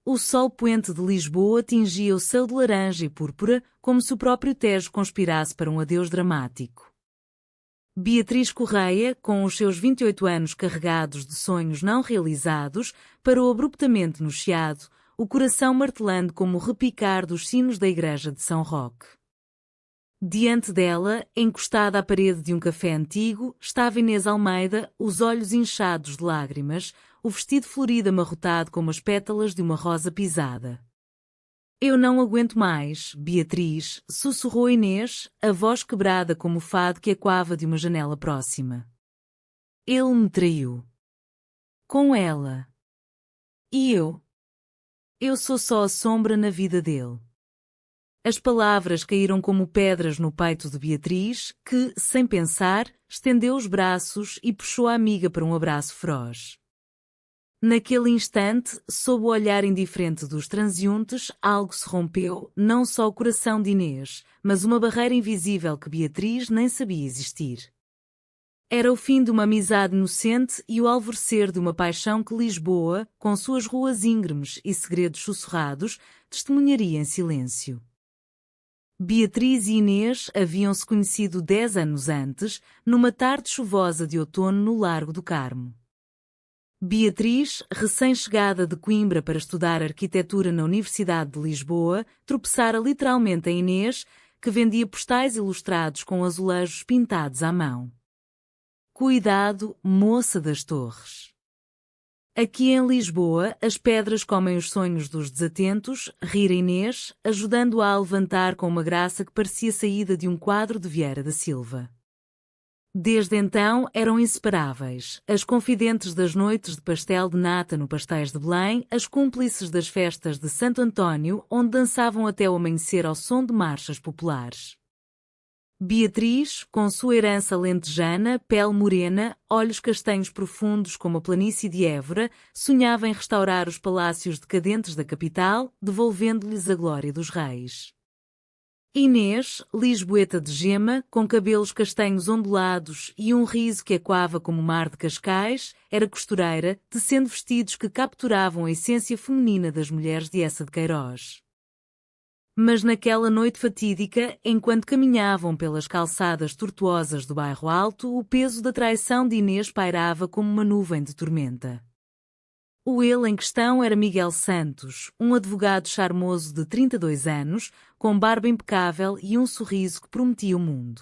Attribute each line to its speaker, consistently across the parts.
Speaker 1: O sol poente de Lisboa tingia o céu de laranja e púrpura, como se o próprio Tejo conspirasse para um adeus dramático. Beatriz Correia, com os seus 28 anos carregados de sonhos não realizados, parou abruptamente no chiado, o coração martelando como o repicar dos sinos da igreja de São Roque. Diante dela, encostada à parede de um café antigo, estava Inês Almeida, os olhos inchados de lágrimas, o vestido florido amarrotado como as pétalas de uma rosa pisada. Eu não aguento mais, Beatriz, sussurrou Inês, a voz quebrada como o fado que ecoava de uma janela próxima. Ele me traiu. Com ela. E eu? Eu sou só a sombra na vida dele. As palavras caíram como pedras no peito de Beatriz, que, sem pensar, estendeu os braços e puxou a amiga para um abraço feroz. Naquele instante, sob o olhar indiferente dos transeuntes, algo se rompeu, não só o coração de Inês, mas uma barreira invisível que Beatriz nem sabia existir. Era o fim de uma amizade inocente e o alvorecer de uma paixão que Lisboa, com suas ruas íngremes e segredos sussurrados, testemunharia em silêncio. Beatriz e Inês haviam-se conhecido 10 anos antes, numa tarde chuvosa de outono no Largo do Carmo. Beatriz, recém-chegada de Coimbra para estudar arquitetura na Universidade de Lisboa, tropeçara literalmente em Inês, que vendia postais ilustrados com azulejos pintados à mão. Cuidado, moça das torres. Aqui em Lisboa, as pedras comem os sonhos dos desatentos, rira Inês, ajudando-a a levantar com uma graça que parecia saída de um quadro de Vieira da Silva. Desde então eram inseparáveis, as confidentes das noites de pastel de nata no Pastéis de Belém, as cúmplices das festas de Santo António, onde dançavam até o amanhecer ao som de marchas populares. Beatriz, com sua herança lentejana, pele morena, olhos castanhos profundos como a planície de Évora, sonhava em restaurar os palácios decadentes da capital, devolvendo-lhes a glória dos reis. Inês, lisboeta de gema, com cabelos castanhos ondulados e um riso que ecoava como o mar de Cascais, era costureira, tecendo vestidos que capturavam a essência feminina das mulheres de Eça de Queiroz. Mas naquela noite fatídica, enquanto caminhavam pelas calçadas tortuosas do Bairro Alto, o peso da traição de Inês pairava como uma nuvem de tormenta. O ele em questão era Miguel Santos, um advogado charmoso de 32 anos, com barba impecável e um sorriso que prometia o mundo.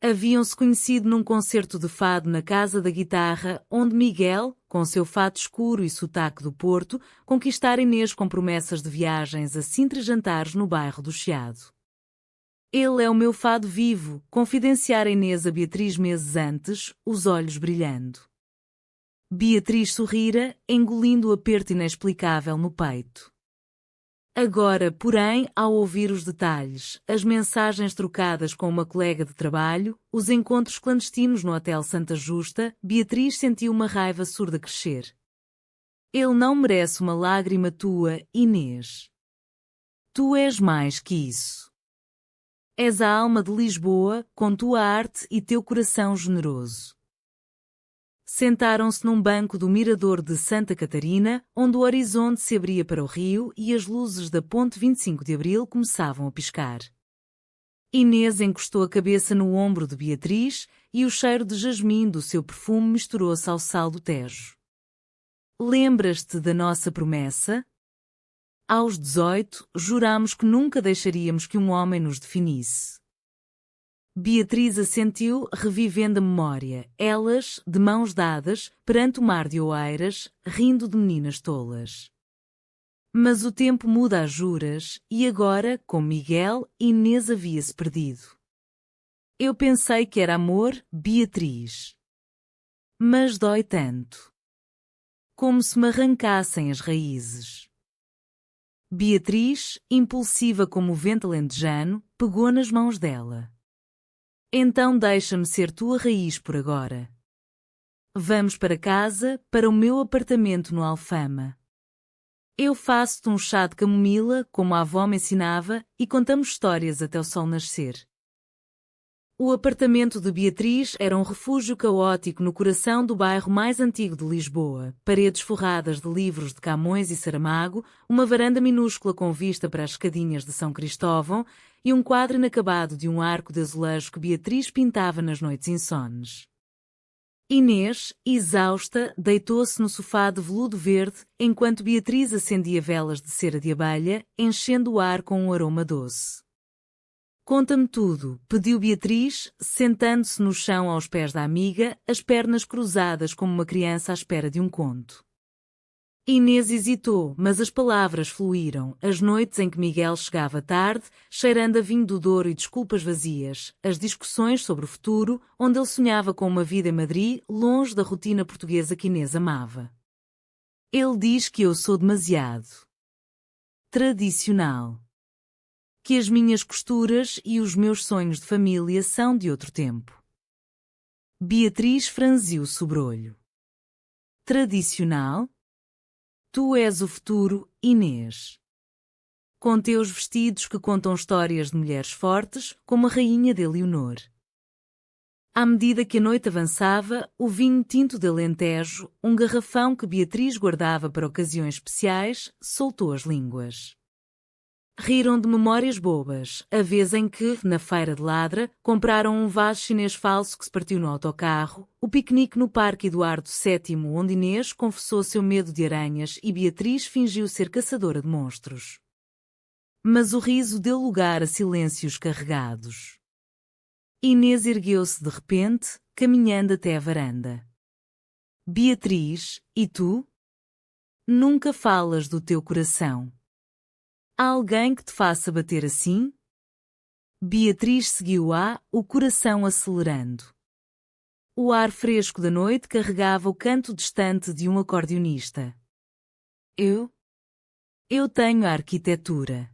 Speaker 1: Haviam-se conhecido num concerto de fado na Casa da Guitarra, onde Miguel, com seu fato escuro e sotaque do Porto, conquistara Inês com promessas de viagens a Sintra e jantares no bairro do Chiado. Ele é o meu fado vivo, confidenciara Inês a Beatriz meses antes, os olhos brilhando. Beatriz sorrira, engolindo o aperto inexplicável no peito. Agora, porém, ao ouvir os detalhes, as mensagens trocadas com uma colega de trabalho, os encontros clandestinos no Hotel Santa Justa, Beatriz sentiu uma raiva surda crescer. Ele não merece uma lágrima tua, Inês. Tu és mais que isso. És a alma de Lisboa, com tua arte e teu coração generoso. Sentaram-se num banco do mirador de Santa Catarina, onde o horizonte se abria para o rio e as luzes da Ponte 25 de Abril começavam a piscar. Inês encostou a cabeça no ombro de Beatriz e o cheiro de jasmim do seu perfume misturou-se ao sal do Tejo. Lembras-te da nossa promessa? Aos 18, jurámos que nunca deixaríamos que um homem nos definisse. Beatriz assentiu, revivendo a memória, elas, de mãos dadas, perante o mar de Oeiras, rindo de meninas tolas. Mas o tempo muda as juras, e agora, com Miguel, Inês havia-se perdido. Eu pensei que era amor, Beatriz. Mas dói tanto. Como se me arrancassem as raízes. Beatriz, impulsiva como o vento alentejano, pegou nas mãos dela. Então deixa-me ser tua raiz por agora. Vamos para casa, para o meu apartamento no Alfama. Eu faço-te um chá de camomila, como a avó me ensinava, e contamos histórias até o sol nascer. O apartamento de Beatriz era um refúgio caótico no coração do bairro mais antigo de Lisboa. Paredes forradas de livros de Camões e Saramago, uma varanda minúscula com vista para as escadinhas de São Cristóvão e um quadro inacabado de um arco de azulejo que Beatriz pintava nas noites insones. Inês, exausta, deitou-se no sofá de veludo verde, enquanto Beatriz acendia velas de cera de abelha, enchendo o ar com um aroma doce. Conta-me tudo, pediu Beatriz, sentando-se no chão aos pés da amiga, as pernas cruzadas como uma criança à espera de um conto. Inês hesitou, mas as palavras fluíram, as noites em que Miguel chegava tarde, cheirando a vinho do Douro e desculpas vazias, as discussões sobre o futuro, onde ele sonhava com uma vida em Madrid, longe da rotina portuguesa que Inês amava. Ele diz que eu sou demasiado tradicional. Que as minhas costuras e os meus sonhos de família são de outro tempo. Beatriz franziu o sobrolho. Tradicional? Tu és o futuro, Inês. Com teus vestidos que contam histórias de mulheres fortes, como a rainha de Leonor. À medida que a noite avançava, o vinho tinto de Alentejo, um garrafão que Beatriz guardava para ocasiões especiais, soltou as línguas. Riram de memórias bobas, a vez em que, na feira de Ladra, compraram um vaso chinês falso que se partiu no autocarro, o piquenique no Parque Eduardo VII onde Inês confessou seu medo de aranhas e Beatriz fingiu ser caçadora de monstros. Mas o riso deu lugar a silêncios carregados. Inês ergueu-se de repente, caminhando até a varanda. Beatriz, e tu? Nunca falas do teu coração. Há alguém que te faça bater assim? Beatriz seguiu-a, o coração acelerando. O ar fresco da noite carregava o canto distante de um acordeonista. Eu tenho a arquitetura.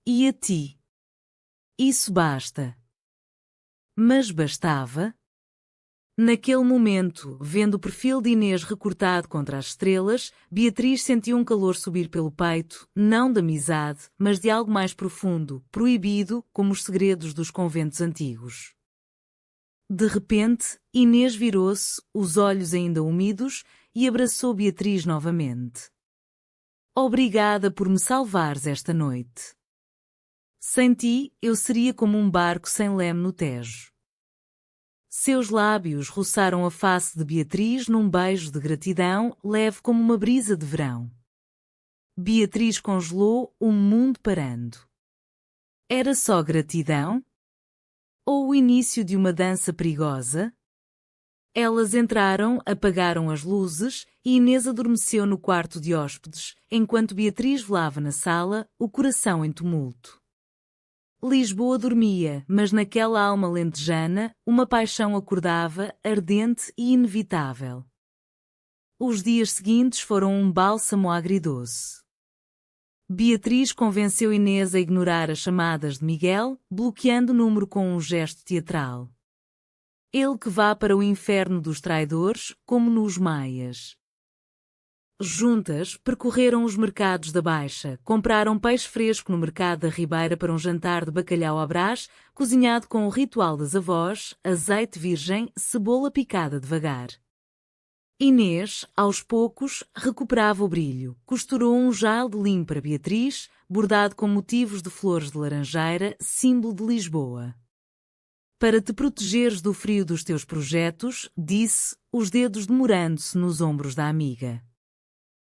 Speaker 1: E a ti? Isso basta. Mas bastava? Naquele momento, vendo o perfil de Inês recortado contra as estrelas, Beatriz sentiu um calor subir pelo peito, não de amizade, mas de algo mais profundo, proibido, como os segredos dos conventos antigos. De repente, Inês virou-se, os olhos ainda úmidos, e abraçou Beatriz novamente. Obrigada por me salvares esta noite. Sem ti, eu seria como um barco sem leme no Tejo. Seus lábios roçaram a face de Beatriz num beijo de gratidão, leve como uma brisa de verão. Beatriz congelou, o mundo parando. Era só gratidão? Ou o início de uma dança perigosa? Elas entraram, apagaram as luzes, e Inês adormeceu no quarto de hóspedes, enquanto Beatriz velava na sala, o coração em tumulto. Lisboa dormia, mas naquela alma lentejana, uma paixão acordava, ardente e inevitável. Os dias seguintes foram um bálsamo agridoce. Beatriz convenceu Inês a ignorar as chamadas de Miguel, bloqueando o número com um gesto teatral. Ele que vá para o inferno dos traidores, como nos maias. Juntas, percorreram os mercados da Baixa, compraram peixe fresco no mercado da Ribeira para um jantar de bacalhau à Brás, cozinhado com o ritual das avós, azeite virgem, cebola picada devagar. Inês, aos poucos, recuperava o brilho, costurou um jale de linho para Beatriz, bordado com motivos de flores de laranjeira, símbolo de Lisboa. Para te protegeres do frio dos teus projetos, disse, os dedos demorando-se nos ombros da amiga.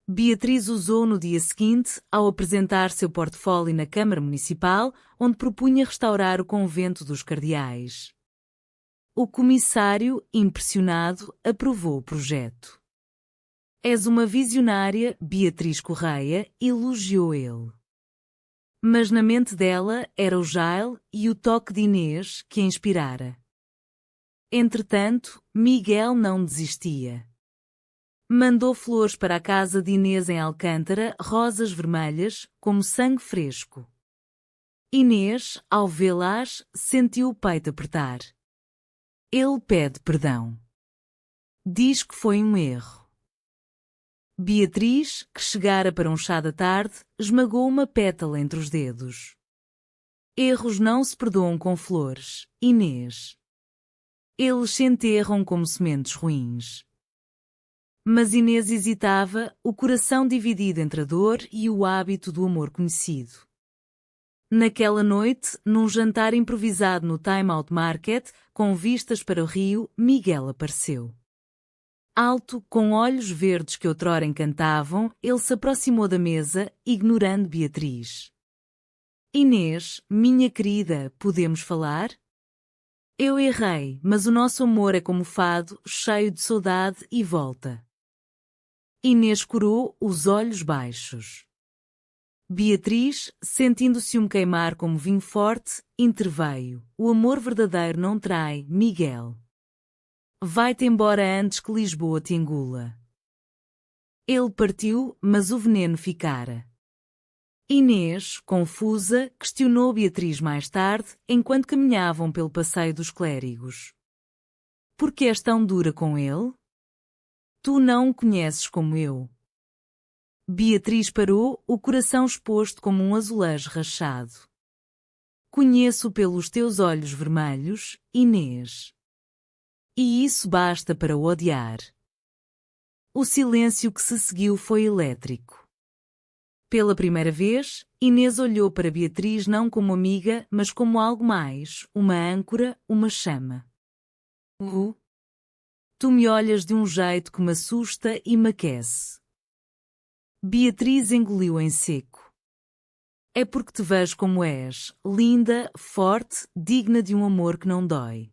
Speaker 1: Beatriz usou no dia seguinte, ao apresentar seu portfólio na Câmara Municipal, onde propunha restaurar o convento dos Cardeais. O comissário, impressionado, aprovou o projeto. És uma visionária, Beatriz Correia, elogiou ele. Mas na mente dela era o Jael e o toque de Inês que a inspirara. Entretanto, Miguel não desistia. Mandou flores para a casa de Inês em Alcântara, rosas vermelhas, como sangue fresco. Inês, ao vê-las, sentiu o peito apertar. Ele pede perdão. Diz que foi um erro. Beatriz, que chegara para um chá da tarde, esmagou uma pétala entre os dedos. Erros não se perdoam com flores, Inês. Eles se enterram como sementes ruins. Mas Inês hesitava, o coração dividido entre a dor e o hábito do amor conhecido. Naquela noite, num jantar improvisado no Time Out Market, com vistas para o rio, Miguel apareceu. Alto, com olhos verdes que outrora encantavam, ele se aproximou da mesa, ignorando Beatriz. Inês, minha querida, podemos falar? Eu errei, mas o nosso amor é como fado, cheio de saudade e volta. Inês curou os olhos baixos. Beatriz, sentindo ciúme queimar como vinho forte, interveio. O amor verdadeiro não trai, Miguel. Vai-te embora antes que Lisboa te engula. Ele partiu, mas o veneno ficara. Inês, confusa, questionou Beatriz mais tarde, enquanto caminhavam pelo passeio dos clérigos. Por que és tão dura com ele? Tu não o conheces como eu. Beatriz parou, o coração exposto como um azulejo rachado. Conheço pelos teus olhos vermelhos, Inês. E isso basta para o odiar. O silêncio que se seguiu foi elétrico. Pela primeira vez, Inês olhou para Beatriz não como amiga, mas como algo mais, uma âncora, uma chama. Tu me olhas de um jeito que me assusta e me aquece. Beatriz engoliu em seco. É porque te vejo como és, linda, forte, digna de um amor que não dói.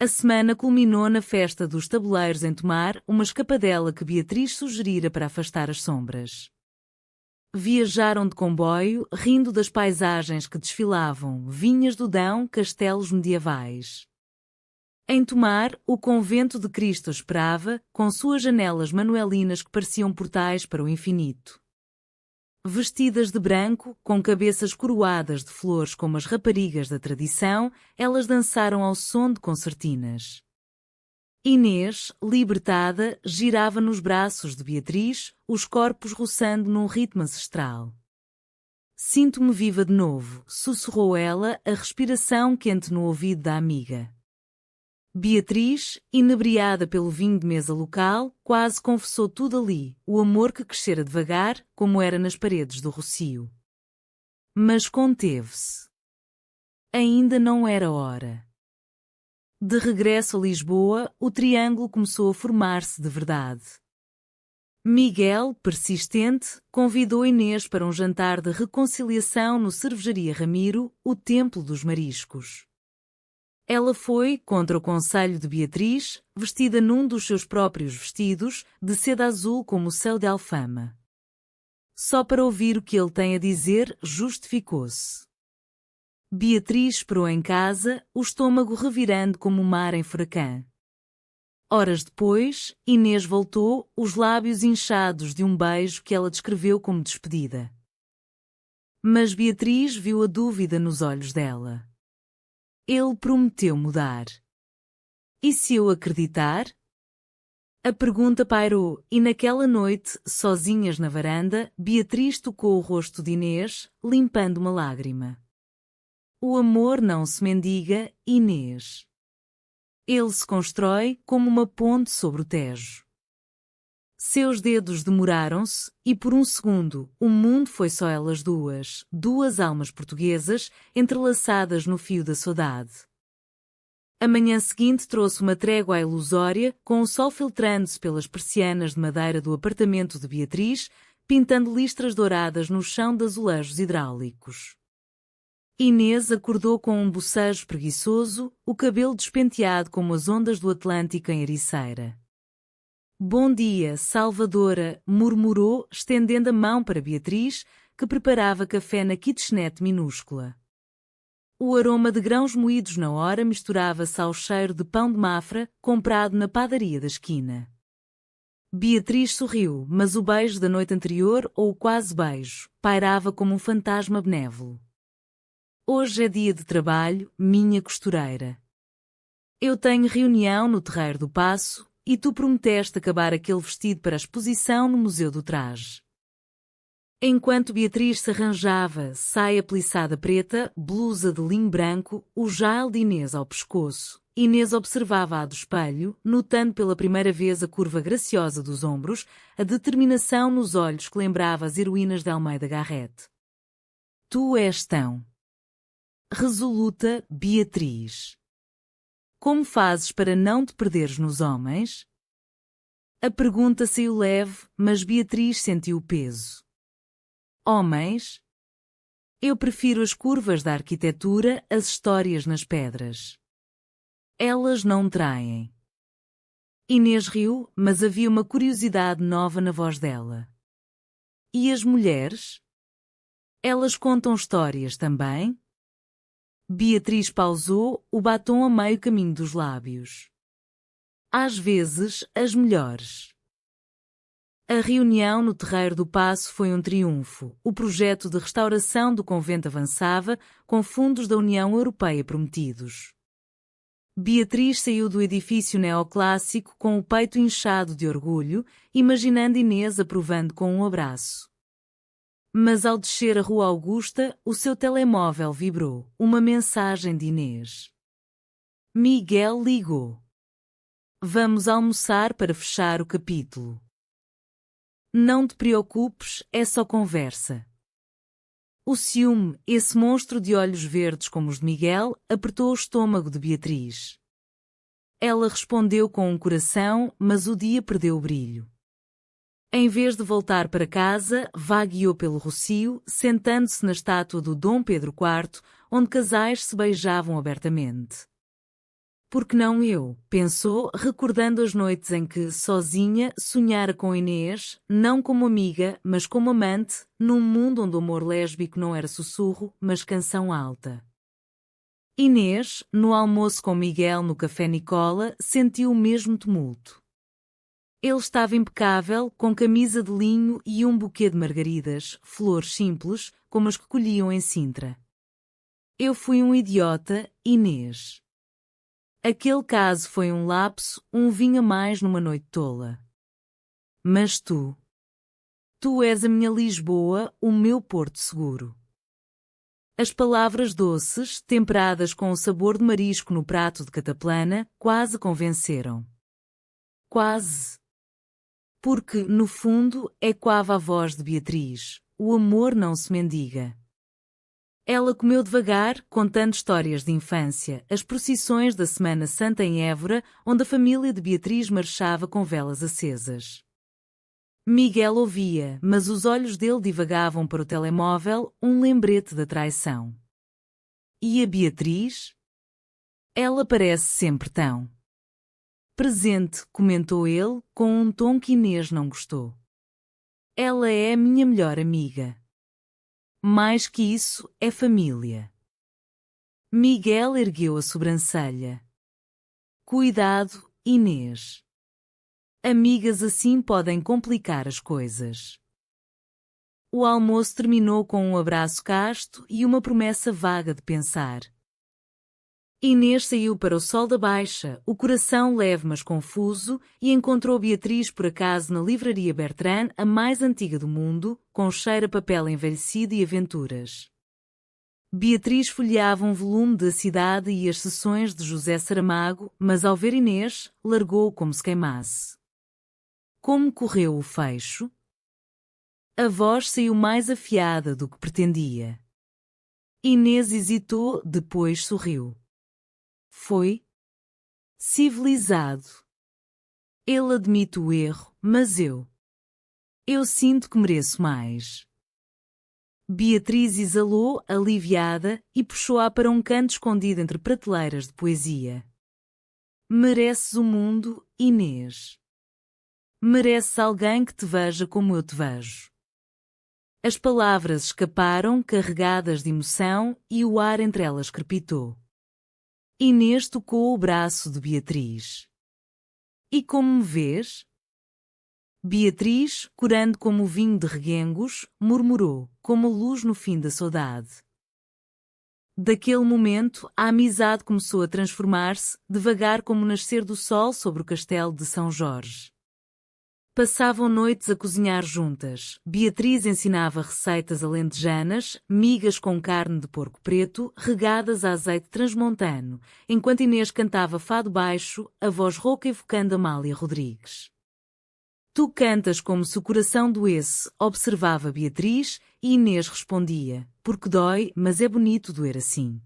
Speaker 1: A semana culminou na festa dos tabuleiros em Tomar, uma escapadela que Beatriz sugerira para afastar as sombras. Viajaram de comboio, rindo das paisagens que desfilavam, vinhas do Dão, castelos medievais. Em Tomar, o convento de Cristo esperava, com suas janelas manuelinas que pareciam portais para o infinito. Vestidas de branco, com cabeças coroadas de flores como as raparigas da tradição, elas dançaram ao som de concertinas. Inês, libertada, girava nos braços de Beatriz, os corpos roçando num ritmo ancestral. Sinto-me viva de novo, sussurrou ela, a respiração quente no ouvido da amiga. Beatriz, inebriada pelo vinho de mesa local, quase confessou tudo ali, o amor que crescera devagar, como era nas paredes do Rocio. Mas conteve-se. Ainda não era hora. De regresso a Lisboa, o triângulo começou a formar-se de verdade. Miguel, persistente, convidou Inês para um jantar de reconciliação no Cervejaria Ramiro, o Templo dos Mariscos. Ela foi, contra o conselho de Beatriz, vestida num dos seus próprios vestidos, de seda azul como o céu de Alfama. Só para ouvir o que ele tem a dizer, justificou-se. Beatriz esperou em casa, o estômago revirando como o mar em furacão. Horas depois, Inês voltou, os lábios inchados de um beijo que ela descreveu como despedida. Mas Beatriz viu a dúvida nos olhos dela. Ele prometeu mudar. E se eu acreditar? A pergunta pairou, e naquela noite, sozinhas na varanda, Beatriz tocou o rosto de Inês, limpando uma lágrima. O amor não se mendiga, Inês. Ele se constrói como uma ponte sobre o Tejo. Seus dedos demoraram-se, e por um segundo, o mundo foi só elas duas, duas almas portuguesas, entrelaçadas no fio da saudade. A manhã seguinte trouxe uma trégua ilusória, com o sol filtrando-se pelas persianas de madeira do apartamento de Beatriz, pintando listras douradas no chão de azulejos hidráulicos. Inês acordou com um bocejo preguiçoso, o cabelo despenteado como as ondas do Atlântico em Ericeira. Bom dia, Salvadora, murmurou, estendendo a mão para Beatriz, que preparava café na kitchenette minúscula. O aroma de grãos moídos na hora misturava-se ao cheiro de pão de mafra, comprado na padaria da esquina. Beatriz sorriu, mas o beijo da noite anterior, ou o quase beijo, pairava como um fantasma benévolo. Hoje é dia de trabalho, minha costureira. Eu tenho reunião no Terreiro do Paço, e tu prometeste acabar aquele vestido para a exposição no Museu do Traje. Enquanto Beatriz se arranjava saia plissada preta, blusa de linho branco, o jale de Inês ao pescoço, Inês observava-a do espelho, notando pela primeira vez a curva graciosa dos ombros, a determinação nos olhos que lembrava as heroínas de Almeida Garrett. Tu és tão resoluta, Beatriz. Como fazes para não te perderes nos homens? A pergunta saiu leve, mas Beatriz sentiu o peso. Homens? Eu prefiro as curvas da arquitetura às histórias nas pedras. Elas não traem. Inês riu, mas havia uma curiosidade nova na voz dela. E as mulheres? Elas contam histórias também? Beatriz pausou, o batom a meio caminho dos lábios. Às vezes, as melhores. A reunião no Terreiro do Paço foi um triunfo. O projeto de restauração do convento avançava, com fundos da União Europeia prometidos. Beatriz saiu do edifício neoclássico com o peito inchado de orgulho, imaginando Inês aprovando com um abraço. Mas ao descer a Rua Augusta, o seu telemóvel vibrou. Uma mensagem de Inês. Miguel ligou. Vamos almoçar para fechar o capítulo. Não te preocupes, é só conversa. O ciúme, esse monstro de olhos verdes como os de Miguel, apertou o estômago de Beatriz. Ela respondeu com um coração, mas o dia perdeu o brilho. Em vez de voltar para casa, vagueou pelo Rocio, sentando-se na estátua do Dom Pedro IV, onde casais se beijavam abertamente. Por que não eu? Pensou, recordando as noites em que, sozinha, sonhara com Inês, não como amiga, mas como amante, num mundo onde o amor lésbico não era sussurro, mas canção alta. Inês, no almoço com Miguel no Café Nicola, sentiu o mesmo tumulto. Ele estava impecável, com camisa de linho e um buquê de margaridas, flores simples, como as que colhiam em Sintra. Eu fui um idiota, Inês. Aquele caso foi um lapso, um vinho a mais numa noite tola. Mas tu és a minha Lisboa, o meu porto seguro. As palavras doces, temperadas com o sabor de marisco no prato de cataplana, quase convenceram. Quase. Porque, no fundo, ecoava a voz de Beatriz. O amor não se mendiga. Ela comeu devagar, contando histórias de infância, as procissões da Semana Santa em Évora, onde a família de Beatriz marchava com velas acesas. Miguel ouvia, mas os olhos dele divagavam para o telemóvel, um lembrete da traição. E a Beatriz? Ela parece sempre tão presente, comentou ele, com um tom que Inês não gostou. Ela é a minha melhor amiga. Mais que isso, é família. Miguel ergueu a sobrancelha. Cuidado, Inês. Amigas assim podem complicar as coisas. O almoço terminou com um abraço casto e uma promessa vaga de pensar. Inês saiu para o sol da Baixa, o coração leve mas confuso, e encontrou Beatriz por acaso na livraria Bertrand, a mais antiga do mundo, com cheiro a papel envelhecido e aventuras. Beatriz folheava um volume da Cidade e as Sessões de José Saramago, mas ao ver Inês, largou como se queimasse. Como correu o fecho? A voz saiu mais afiada do que pretendia. Inês hesitou, depois sorriu. Foi civilizado. Ele admite o erro, mas eu sinto que mereço mais. Beatriz exalou, aliviada, e puxou-a para um canto escondido entre prateleiras de poesia. Mereces o mundo, Inês. Mereces alguém que te veja como eu te vejo. As palavras escaparam, carregadas de emoção, e o ar entre elas crepitou. Inês tocou o braço de Beatriz. E como me vês? Beatriz, corando como o vinho de reguengos, murmurou, como a luz no fim da saudade. Daquele momento, a amizade começou a transformar-se, devagar como o nascer do sol sobre o castelo de São Jorge. Passavam noites a cozinhar juntas. Beatriz ensinava receitas alentejanas, migas com carne de porco preto, regadas a azeite transmontano, enquanto Inês cantava fado baixo, a voz rouca evocando Amália Rodrigues. Tu cantas como se o coração doesse, observava Beatriz, e Inês respondia, porque dói, mas é bonito doer assim.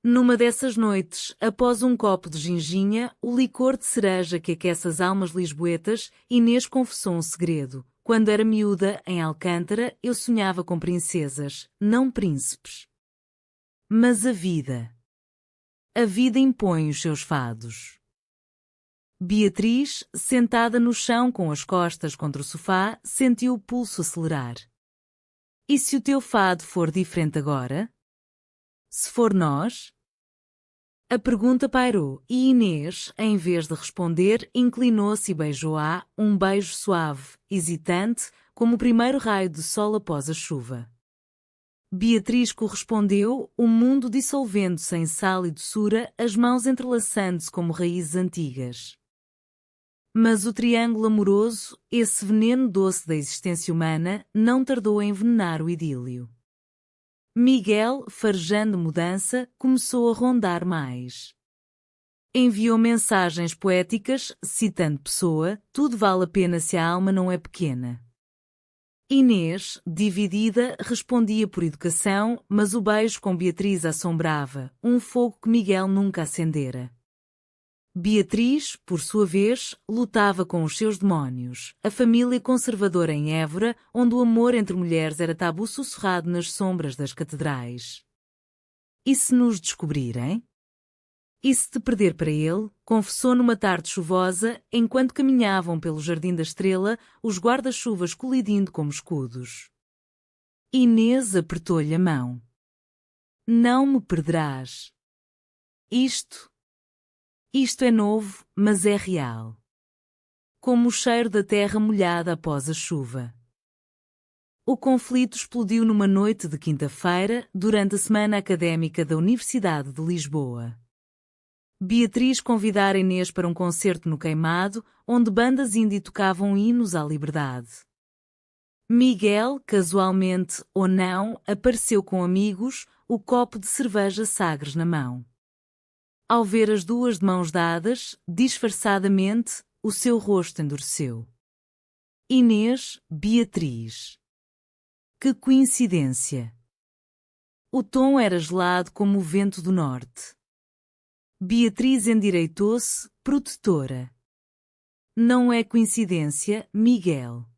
Speaker 1: Numa dessas noites, após um copo de ginginha, o licor de cereja que aquece as almas lisboetas, Inês confessou um segredo. Quando era miúda, em Alcântara, eu sonhava com princesas, não príncipes. Mas a vida. A vida impõe os seus fados. Beatriz, sentada no chão com as costas contra o sofá, sentiu o pulso acelerar. E se o teu fado for diferente agora? Se for nós? A pergunta pairou, e Inês, em vez de responder, inclinou-se e beijou-a, um beijo suave, hesitante, como o primeiro raio de sol após a chuva. Beatriz correspondeu, o mundo dissolvendo-se em sal e doçura, as mãos entrelaçando-se como raízes antigas. Mas o triângulo amoroso, esse veneno doce da existência humana, não tardou a envenenar o idílio. Miguel, farejando mudança, começou a rondar mais. Enviou mensagens poéticas, citando Pessoa, tudo vale a pena se a alma não é pequena. Inês, dividida, respondia por educação, mas o beijo com Beatriz assombrava, um fogo que Miguel nunca acendera. Beatriz, por sua vez, lutava com os seus demónios, a família conservadora em Évora, onde o amor entre mulheres era tabu sussurrado nas sombras das catedrais. E se nos descobrirem? E se te perder para ele, confessou numa tarde chuvosa, enquanto caminhavam pelo Jardim da Estrela, os guarda-chuvas colidindo como escudos. Inês apertou-lhe a mão. Não me perderás. Isto é novo, mas é real. Como o cheiro da terra molhada após a chuva. O conflito explodiu numa noite de quinta-feira, durante a Semana Académica da Universidade de Lisboa. Beatriz convidara Inês para um concerto no Queimado, onde bandas indie tocavam hinos à liberdade. Miguel, casualmente ou não, apareceu com amigos, o copo de cerveja Sagres na mão. Ao ver as duas de mãos dadas, disfarçadamente, o seu rosto endureceu. Inês, Beatriz. Que coincidência! O tom era gelado como o vento do norte. Beatriz endireitou-se, protetora. Não é coincidência, Miguel.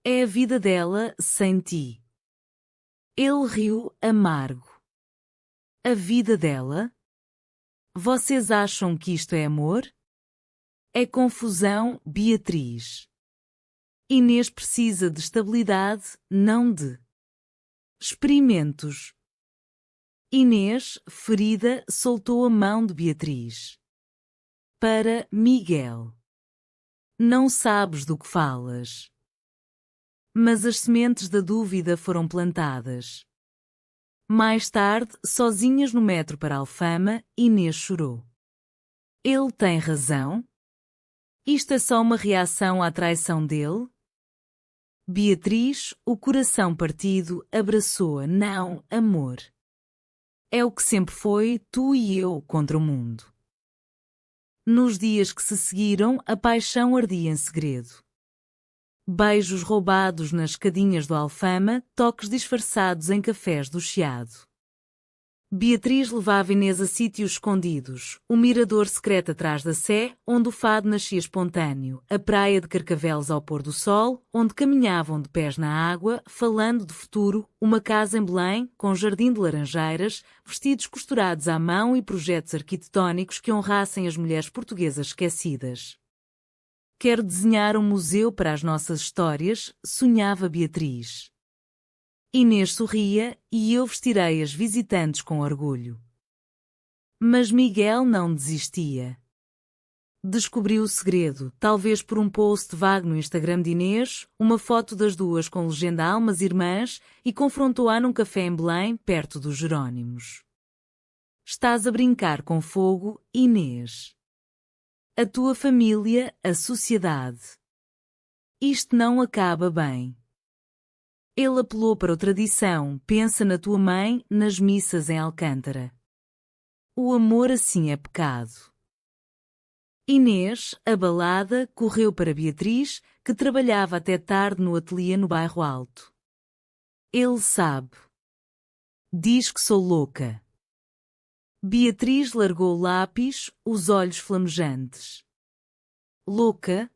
Speaker 1: É a vida dela sem ti. Ele riu, amargo. A vida dela? Vocês acham que isto é amor? É confusão, Beatriz. Inês precisa de estabilidade, não de experimentos. Inês, ferida, soltou a mão de Beatriz. Para Miguel. Não sabes do que falas. Mas as sementes da dúvida foram plantadas. Mais tarde, sozinhas no metro para Alfama, Inês chorou. Ele tem razão? Isto é só uma reação à traição dele? Beatriz, o coração partido, abraçou-a. Não, amor. É o que sempre foi, tu e eu contra o mundo. Nos dias que se seguiram, a paixão ardia em segredo. Beijos roubados nas escadinhas do Alfama, toques disfarçados em cafés do Chiado. Beatriz levava Inês a sítios escondidos, o mirador secreto atrás da Sé, onde o fado nascia espontâneo, a praia de Carcavelos ao pôr do sol, onde caminhavam de pés na água, falando de futuro, uma casa em Belém, com jardim de laranjeiras, vestidos costurados à mão e projetos arquitetónicos que honrassem as mulheres portuguesas esquecidas. Quero desenhar um museu para as nossas histórias, sonhava Beatriz. Inês sorria, e eu vestirei as visitantes com orgulho. Mas Miguel não desistia. Descobriu o segredo, talvez por um post vago no Instagram de Inês, uma foto das duas com legenda Almas Irmãs, e confrontou-a num café em Belém, perto dos Jerónimos. Estás a brincar com fogo, Inês. A tua família, a sociedade. Isto não acaba bem. Ele apelou para a tradição, pensa na tua mãe, nas missas em Alcântara. O amor assim é pecado. Inês, abalada, correu para Beatriz, que trabalhava até tarde no ateliê no bairro Alto. Ele sabe. Diz que sou louca. Beatriz largou o lápis, os olhos flamejantes. Louca?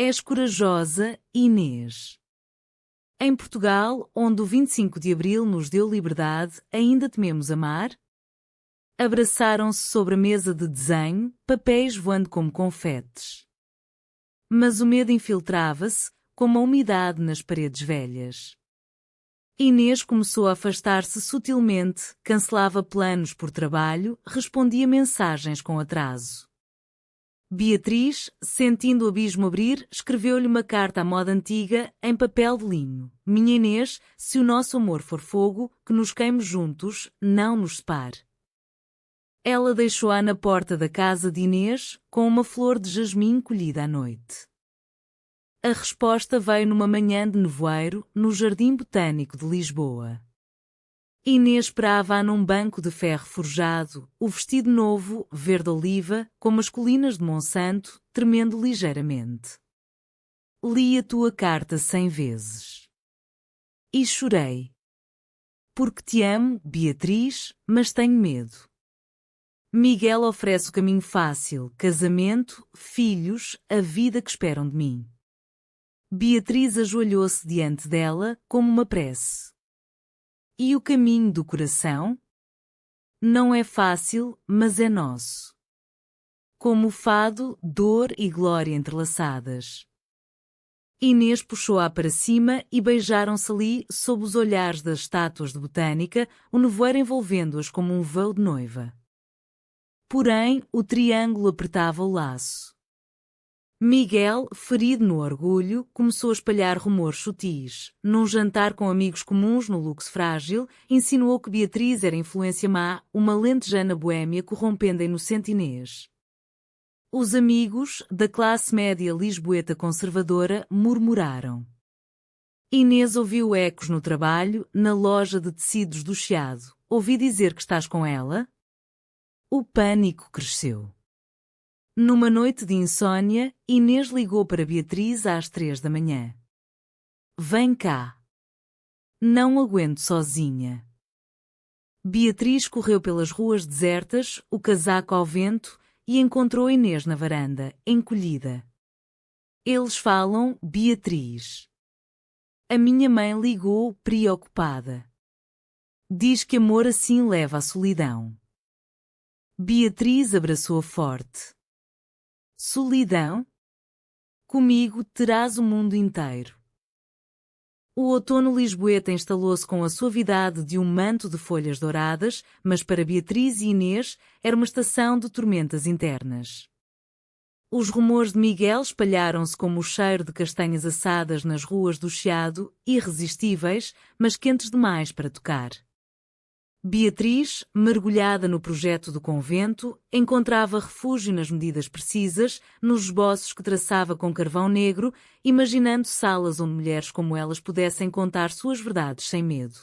Speaker 1: És corajosa, Inês. Em Portugal, onde o 25 de Abril nos deu liberdade, ainda tememos amar? Abraçaram-se sobre a mesa de desenho, papéis voando como confetes. Mas o medo infiltrava-se, como a umidade nas paredes velhas. Inês começou a afastar-se sutilmente, cancelava planos por trabalho, respondia mensagens com atraso. Beatriz, sentindo o abismo abrir, escreveu-lhe uma carta à moda antiga, em papel de linho. Minha Inês, se o nosso amor for fogo, que nos queime juntos, não nos separe. Ela deixou-a na porta da casa de Inês, com uma flor de jasmim colhida à noite. A resposta veio numa manhã de nevoeiro, no Jardim Botânico de Lisboa. Inês esperava-a num banco de ferro forjado, o vestido novo, verde-oliva, como as colinas de Monsanto, tremendo ligeiramente. Li a tua carta 100 vezes. E chorei. Porque te amo, Beatriz, mas tenho medo. Miguel oferece o caminho fácil, casamento, filhos, a vida que esperam de mim. Beatriz ajoelhou-se diante dela, como uma prece. E o caminho do coração? Não é fácil, mas é nosso. Como o fado, dor e glória entrelaçadas. Inês puxou-a para cima e beijaram-se ali, sob os olhares das estátuas de botânica, o nevoeiro envolvendo-as como um véu de noiva. Porém, o triângulo apertava o laço. Miguel, ferido no orgulho, começou a espalhar rumores sutis. Num jantar com amigos comuns no Luxo Frágil, insinuou que Beatriz era influência má, uma lentejana boémia corrompendo a inocente Inês. Os amigos, da classe média lisboeta conservadora, murmuraram. Inês ouviu ecos no trabalho, na loja de tecidos do Chiado. Ouvi dizer que estás com ela? O pânico cresceu. Numa noite de insônia, Inês ligou para Beatriz às 3 da manhã. Vem cá. Não aguento sozinha. Beatriz correu pelas ruas desertas, o casaco ao vento, e encontrou Inês na varanda, encolhida. Eles falam, Beatriz. A minha mãe ligou, preocupada. Diz que amor assim leva à solidão. Beatriz abraçou-a forte. Solidão? Comigo terás o mundo inteiro. O outono lisboeta instalou-se com a suavidade de um manto de folhas douradas, mas para Beatriz e Inês era uma estação de tormentas internas. Os rumores de Miguel espalharam-se como o cheiro de castanhas assadas nas ruas do Chiado, irresistíveis, mas quentes demais para tocar. Beatriz, mergulhada no projeto do convento, encontrava refúgio nas medidas precisas, nos esboços que traçava com carvão negro, imaginando salas onde mulheres como elas pudessem contar suas verdades sem medo.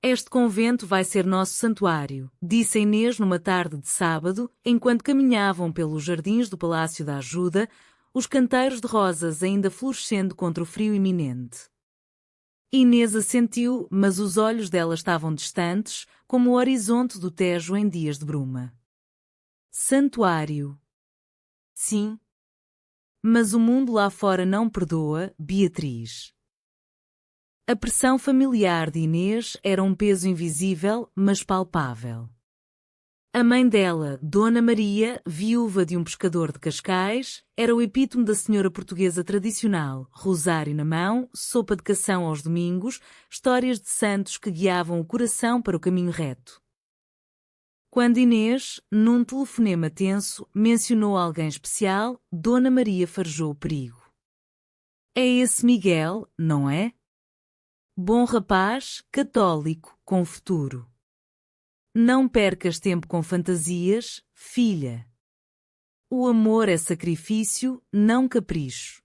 Speaker 1: Este convento vai ser nosso santuário, disse Inês numa tarde de sábado, enquanto caminhavam pelos jardins do Palácio da Ajuda, os canteiros de rosas ainda florescendo contra o frio iminente. Inês assentiu, mas os olhos dela estavam distantes, como o horizonte do Tejo em dias de bruma. Santuário. Sim. Mas o mundo lá fora não perdoa, Beatriz. A pressão familiar de Inês era um peso invisível, mas palpável. A mãe dela, Dona Maria, viúva de um pescador de Cascais, era o epítome da senhora portuguesa tradicional, rosário na mão, sopa de cação aos domingos, histórias de santos que guiavam o coração para o caminho reto. Quando Inês, num telefonema tenso, mencionou alguém especial, Dona Maria farejou o perigo. É esse Miguel, não é? Bom rapaz, católico, com futuro. Não percas tempo com fantasias, filha. O amor é sacrifício, não capricho.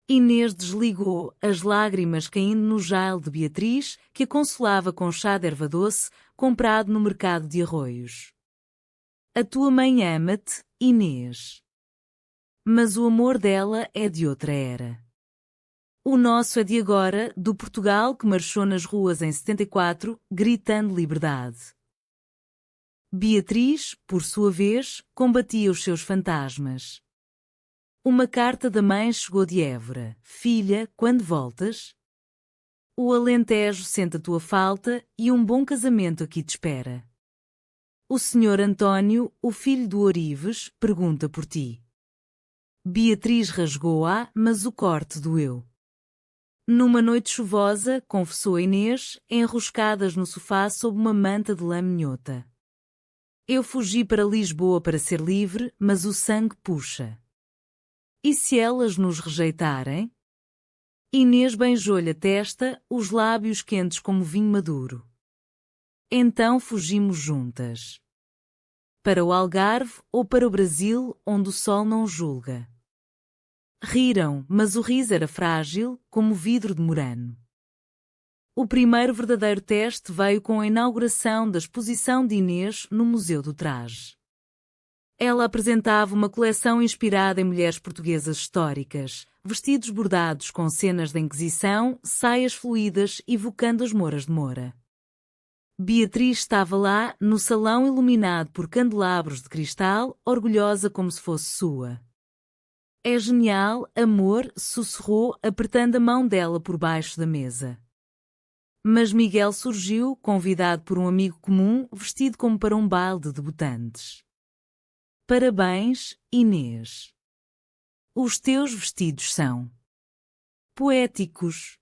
Speaker 1: Inês desligou, as lágrimas caindo no jail de Beatriz, que a consolava com chá de erva doce, comprado no mercado de Arroios. A tua mãe ama-te, Inês. Mas o amor dela é de outra era. O nosso é de agora, do Portugal que marchou nas ruas em 74, gritando liberdade. Beatriz, por sua vez, combatia os seus fantasmas. Uma carta da mãe chegou de Évora. Filha, quando voltas? O Alentejo sente a tua falta e um bom casamento aqui te espera. O senhor António, o filho do Orives, pergunta por ti. Beatriz rasgou-a, mas o corte doeu. Numa noite chuvosa, confessou a Inês, enroscadas no sofá sob uma manta de lã minhota. Eu fugi para Lisboa para ser livre, mas o sangue puxa. E se elas nos rejeitarem? Inês beijou-lhe a testa, os lábios quentes como vinho maduro. Então fugimos juntas. Para o Algarve ou para o Brasil, onde o sol não julga. Riram, mas o riso era frágil, como vidro de Murano. O primeiro verdadeiro teste veio com a inauguração da exposição de Inês no Museu do Traje. Ela apresentava uma coleção inspirada em mulheres portuguesas históricas, vestidos bordados com cenas da Inquisição, saias fluídas evocando as Mouras de Moura. Beatriz estava lá, no salão iluminado por candelabros de cristal, orgulhosa como se fosse sua. É genial, amor, sussurrou, apertando a mão dela por baixo da mesa. Mas Miguel surgiu, convidado por um amigo comum, vestido como para um baile de debutantes. Parabéns, Inês. Os teus vestidos são poéticos.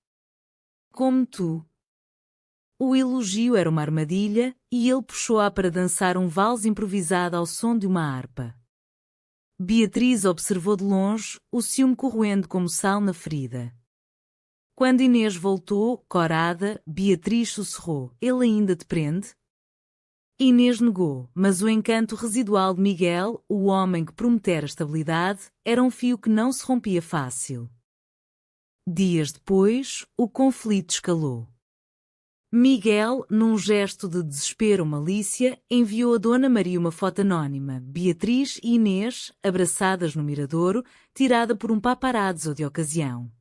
Speaker 1: Como tu. O elogio era uma armadilha, e ele puxou-a para dançar um valse improvisado ao som de uma harpa. Beatriz observou de longe, o ciúme corroendo como sal na ferida. Quando Inês voltou, corada, Beatriz sussurrou: ele ainda te prende? Inês negou, mas o encanto residual de Miguel, o homem que prometera estabilidade, era um fio que não se rompia fácil. Dias depois, o conflito escalou. Miguel, num gesto de desespero ou malícia, enviou a Dona Maria uma foto anónima, Beatriz e Inês, abraçadas no miradouro, tirada por um paparazzo de ocasião.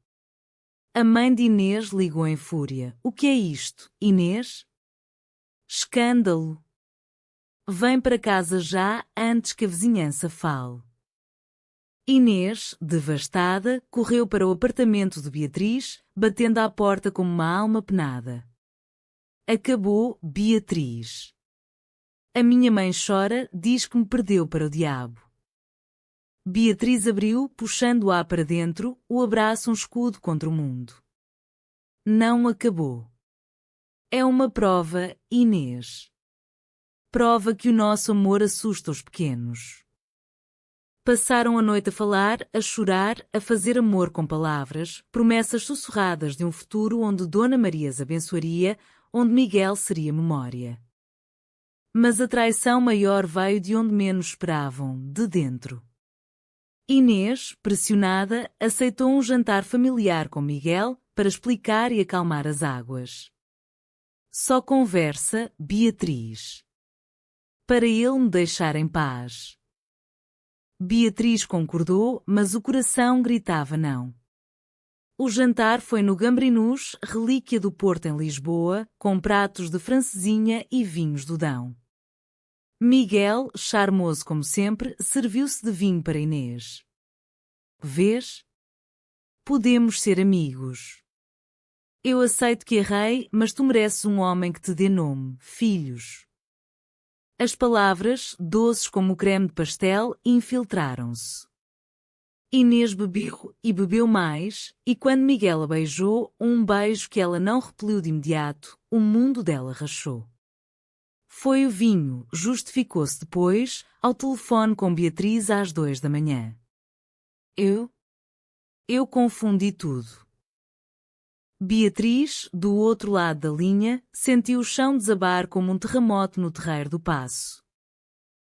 Speaker 1: A mãe de Inês ligou em fúria. O que é isto, Inês? Escândalo! Vem para casa já, antes que a vizinhança fale. Inês, devastada, correu para o apartamento de Beatriz, batendo à porta como uma alma penada. Acabou, Beatriz. A minha mãe chora, diz que me perdeu para o diabo. Beatriz abriu, puxando-a para dentro, o abraço um escudo contra o mundo. Não acabou. É uma prova, Inês. Prova que o nosso amor assusta os pequenos. Passaram a noite a falar, a chorar, a fazer amor com palavras, promessas sussurradas de um futuro onde Dona Maria as abençoaria, onde Miguel seria memória. Mas a traição maior veio de onde menos esperavam, de dentro. Inês, pressionada, aceitou um jantar familiar com Miguel para explicar e acalmar as águas. Só conversa, Beatriz. Para ele me deixar em paz. Beatriz concordou, mas o coração gritava não. O jantar foi no Gambrinus, relíquia do Porto em Lisboa, com pratos de francesinha e vinhos do Dão. Miguel, charmoso como sempre, serviu-se de vinho para Inês. Vês? Podemos ser amigos. Eu aceito que errei, mas tu mereces um homem que te dê nome, filhos. As palavras, doces como o creme de pastel, infiltraram-se. Inês bebeu, e bebeu mais, e quando Miguel a beijou, um beijo que ela não repeliu de imediato, o mundo dela rachou. Foi o vinho, justificou-se depois, ao telefone com Beatriz às 2 da manhã. Eu confundi tudo. Beatriz, do outro lado da linha, sentiu o chão desabar como um terremoto no terreiro do Paço.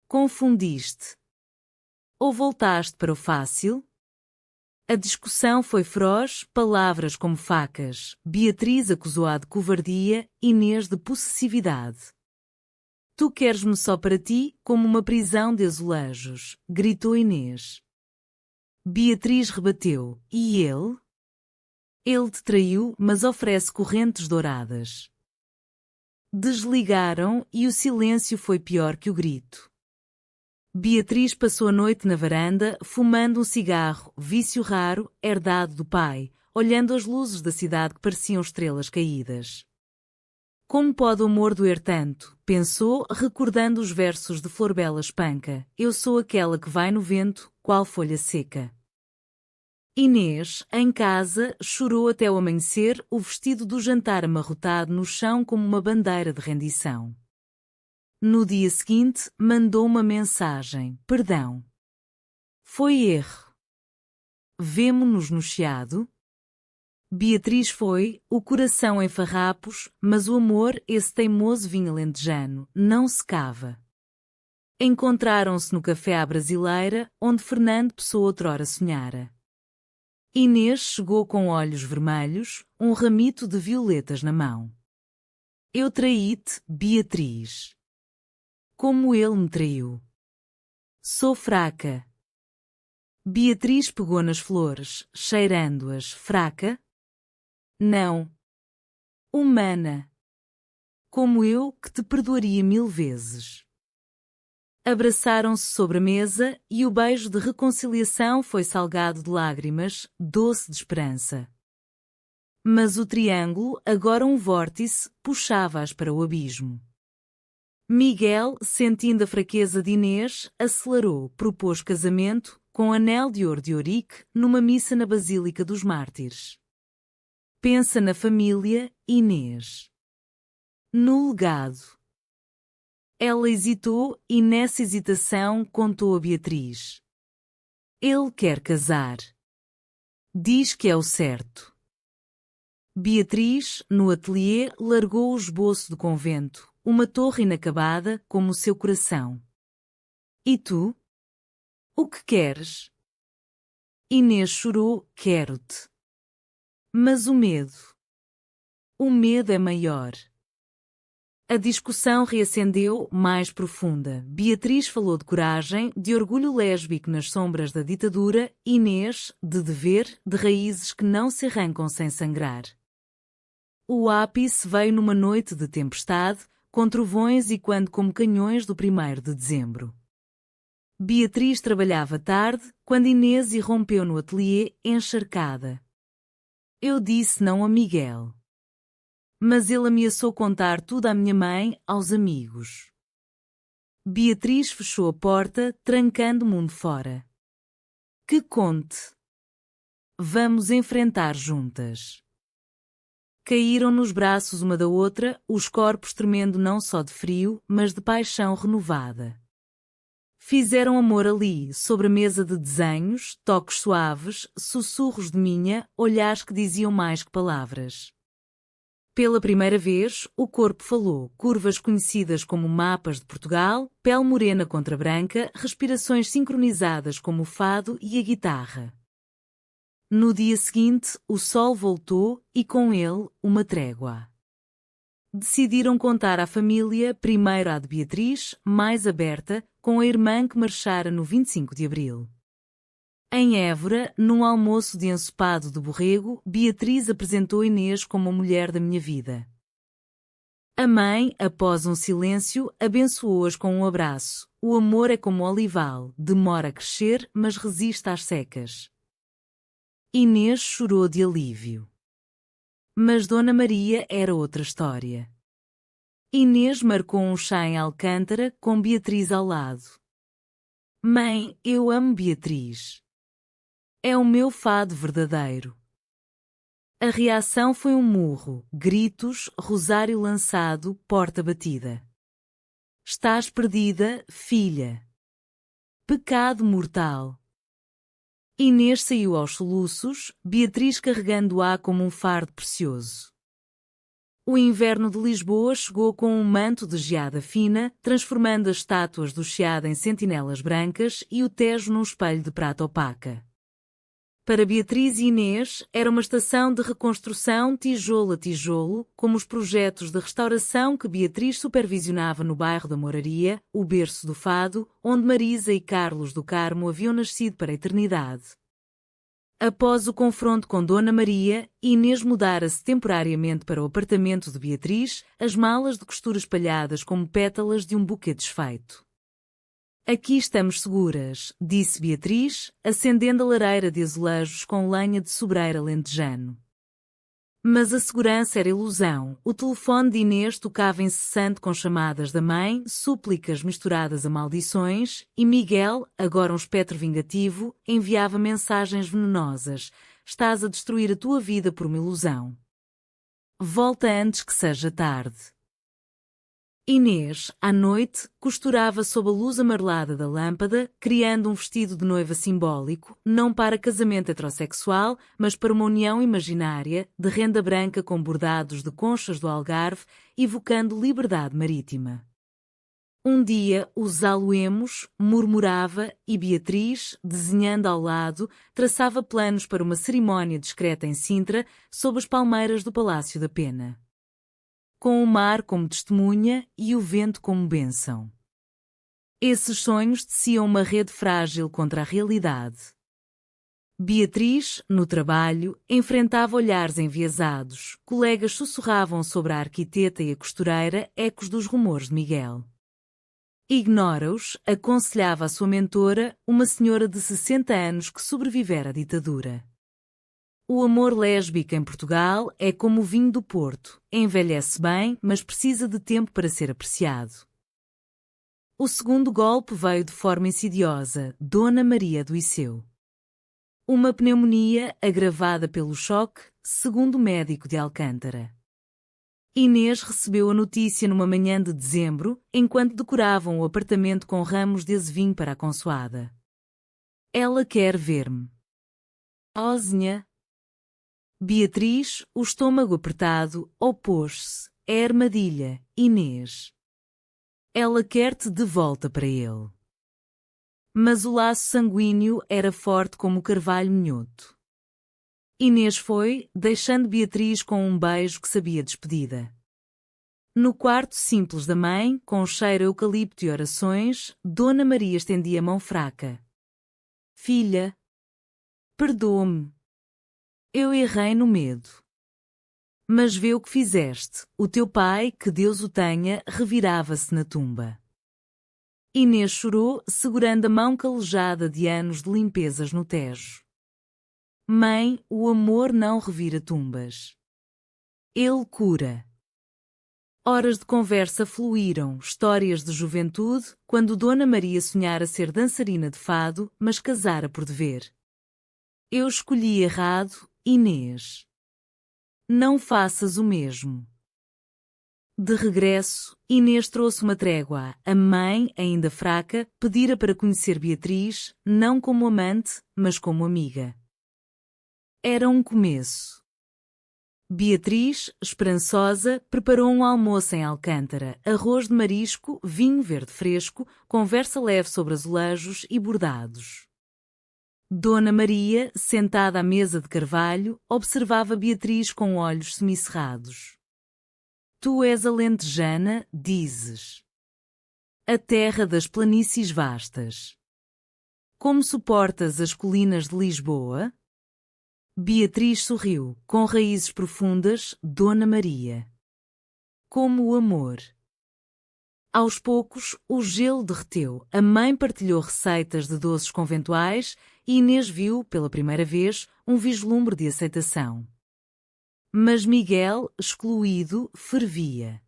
Speaker 1: Confundiste. Ou voltaste para o fácil? A discussão foi feroz, palavras como facas. Beatriz acusou-a de covardia, Inês de possessividade. Tu queres-me só para ti, como uma prisão de azulejos, gritou Inês. Beatriz rebateu, e ele? Ele te traiu, mas oferece correntes douradas. Desligaram e o silêncio foi pior que o grito. Beatriz passou a noite na varanda, fumando um cigarro, vício raro, herdado do pai, olhando as luzes da cidade que pareciam estrelas caídas. Como pode o amor doer tanto? Pensou, recordando os versos de Florbela Espanca. Eu sou aquela que vai no vento, qual folha seca. Inês, em casa, chorou até o amanhecer, o vestido do jantar amarrotado no chão como uma bandeira de rendição. No dia seguinte, mandou uma mensagem. Perdão. Foi erro. Vemo-nos no Chiado? Beatriz foi, o coração em farrapos, mas o amor, esse teimoso vinho alentejano, não secava. Encontraram-se no café à brasileira, onde Fernando Pessoa outrora sonhara. Inês chegou com olhos vermelhos, um ramito de violetas na mão. Eu traí-te, Beatriz. Como ele me traiu. Sou fraca. Beatriz pegou nas flores, cheirando-as. Fraca? Não. Humana. Como eu, que te perdoaria 1000 vezes. Abraçaram-se sobre a mesa e o beijo de reconciliação foi salgado de lágrimas, doce de esperança. Mas o triângulo, agora um vórtice, puxava-as para o abismo. Miguel, sentindo a fraqueza de Inês, acelerou, propôs casamento, com anel de ouro de Ourique, numa missa na Basílica dos Mártires. Pensa na família, Inês. No legado. Ela hesitou e nessa hesitação contou a Beatriz. Ele quer casar. Diz que é o certo. Beatriz, no ateliê, largou o esboço do convento, uma torre inacabada como o seu coração. E tu? O que queres? Inês chorou, quero-te. Mas o medo. O medo é maior. A discussão reacendeu, mais profunda. Beatriz falou de coragem, de orgulho lésbico nas sombras da ditadura, Inês, de dever, de raízes que não se arrancam sem sangrar. O ápice veio numa noite de tempestade, com trovões e quando como canhões do 1º de dezembro. Beatriz trabalhava tarde, quando Inês irrompeu no ateliê, encharcada. Eu disse não a Miguel. Mas ele ameaçou contar tudo à minha mãe, aos amigos. Beatriz fechou a porta, trancando o mundo fora. Que conte. Vamos enfrentar juntas. Caíram nos braços uma da outra, os corpos tremendo não só de frio, mas de paixão renovada. Fizeram amor ali, sobre a mesa de desenhos, toques suaves, sussurros de minha, olhares que diziam mais que palavras. Pela primeira vez, o corpo falou, curvas conhecidas como mapas de Portugal, pele morena contra branca, respirações sincronizadas como o fado e a guitarra. No dia seguinte, o sol voltou e com ele, uma trégua. Decidiram contar à família, primeiro a de Beatriz, mais aberta, com a irmã que marchara no 25 de abril. Em Évora, num almoço de ensopado de borrego, Beatriz apresentou Inês como a mulher da minha vida. A mãe, após um silêncio, abençoou-as com um abraço. O amor é como o olival, demora a crescer, mas resiste às secas. Inês chorou de alívio. Mas Dona Maria era outra história. Inês marcou um chá em Alcântara, com Beatriz ao lado. Mãe, eu amo Beatriz. É o meu fado verdadeiro. A reação foi um murro, gritos, rosário lançado, porta batida. Estás perdida, filha. Pecado mortal. Inês saiu aos soluços, Beatriz carregando-a como um fardo precioso. O inverno de Lisboa chegou com um manto de geada fina, transformando as estátuas do Chiado em sentinelas brancas e o Tejo num espelho de prata opaca. Para Beatriz e Inês, era uma estação de reconstrução tijolo a tijolo, como os projetos de restauração que Beatriz supervisionava no bairro da Moraria, o berço do fado, onde Marisa e Carlos do Carmo haviam nascido para a eternidade. Após o confronto com Dona Maria, Inês mudara-se temporariamente para o apartamento de Beatriz, as malas de costura espalhadas como pétalas de um buquê desfeito. Aqui estamos seguras, disse Beatriz, acendendo a lareira de azulejos com lenha de sobreira lentejano. Mas a segurança era ilusão. O telefone de Inês tocava incessante com chamadas da mãe, súplicas misturadas a maldições, e Miguel, agora um espectro vingativo, enviava mensagens venenosas. Estás a destruir a tua vida por uma ilusão. Volta antes que seja tarde. Inês, à noite, costurava sob a luz amarelada da lâmpada, criando um vestido de noiva simbólico, não para casamento heterossexual, mas para uma união imaginária, de renda branca com bordados de conchas do Algarve, evocando liberdade marítima. Um dia, usá-lo-emos, murmurava, e Beatriz, desenhando ao lado, traçava planos para uma cerimónia discreta em Sintra, sob as palmeiras do Palácio da Pena. Com o mar como testemunha e o vento como bênção. Esses sonhos teciam uma rede frágil contra a realidade. Beatriz, no trabalho, enfrentava olhares enviesados, colegas sussurravam sobre a arquiteta e a costureira ecos dos rumores de Miguel. Ignora-os, aconselhava a sua mentora, uma senhora de 60 anos que sobrevivera à ditadura. O amor lésbico em Portugal é como o vinho do Porto, envelhece bem, mas precisa de tempo para ser apreciado. O segundo golpe veio de forma insidiosa, Dona Maria adoeceu. Uma pneumonia agravada pelo choque, segundo o médico de Alcântara. Inês recebeu a notícia numa manhã de dezembro, enquanto decoravam o apartamento com ramos de azevinho para a consoada. Ela quer ver-me. Ózinha. Beatriz, o estômago apertado, opôs-se. É armadilha, Inês. Ela quer-te de volta para ele. Mas o laço sanguíneo era forte como o carvalho minhoto. Inês foi, deixando Beatriz com um beijo que sabia despedida. No quarto simples da mãe, com cheiro a eucalipto e orações, Dona Maria estendia a mão fraca. Filha, perdoa-me. Eu errei no medo. Mas vê o que fizeste. O teu pai, que Deus o tenha, revirava-se na tumba. Inês chorou, segurando a mão calejada de anos de limpezas no Tejo. Mãe, o amor não revira tumbas. Ele cura. Horas de conversa fluíram, histórias de juventude, quando Dona Maria sonhara ser dançarina de fado, mas casara por dever. Eu escolhi errado, Inês. Não faças o mesmo. De regresso, Inês trouxe uma trégua. A mãe, ainda fraca, pedira para conhecer Beatriz, não como amante, mas como amiga. Era um começo. Beatriz, esperançosa, preparou um almoço em Alcântara, arroz de marisco, vinho verde fresco, conversa leve sobre azulejos e bordados. Dona Maria, sentada à mesa de carvalho, observava Beatriz com olhos semicerrados. Tu és alentejana, dizes. A terra das planícies vastas. Como suportas as colinas de Lisboa? Beatriz sorriu, com raízes profundas, Dona Maria. Como o amor. Aos poucos, o gelo derreteu, a mãe partilhou receitas de doces conventuais e Inês viu, pela primeira vez, um vislumbre de aceitação. Mas Miguel, excluído, fervia.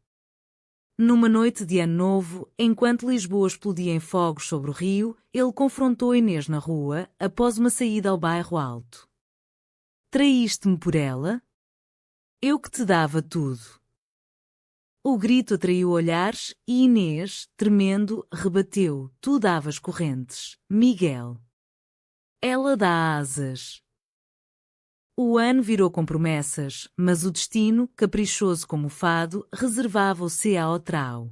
Speaker 1: Numa noite de ano novo, enquanto Lisboa explodia em fogos sobre o rio, ele confrontou Inês na rua, após uma saída ao bairro Alto. Traíste-me por ela? Eu que te dava tudo. O grito atraiu olhares e Inês, tremendo, rebateu. Tu davas correntes, Miguel. Ela dá asas. O ano virou com promessas, mas o destino, caprichoso como o fado, reservava o céu ao trau.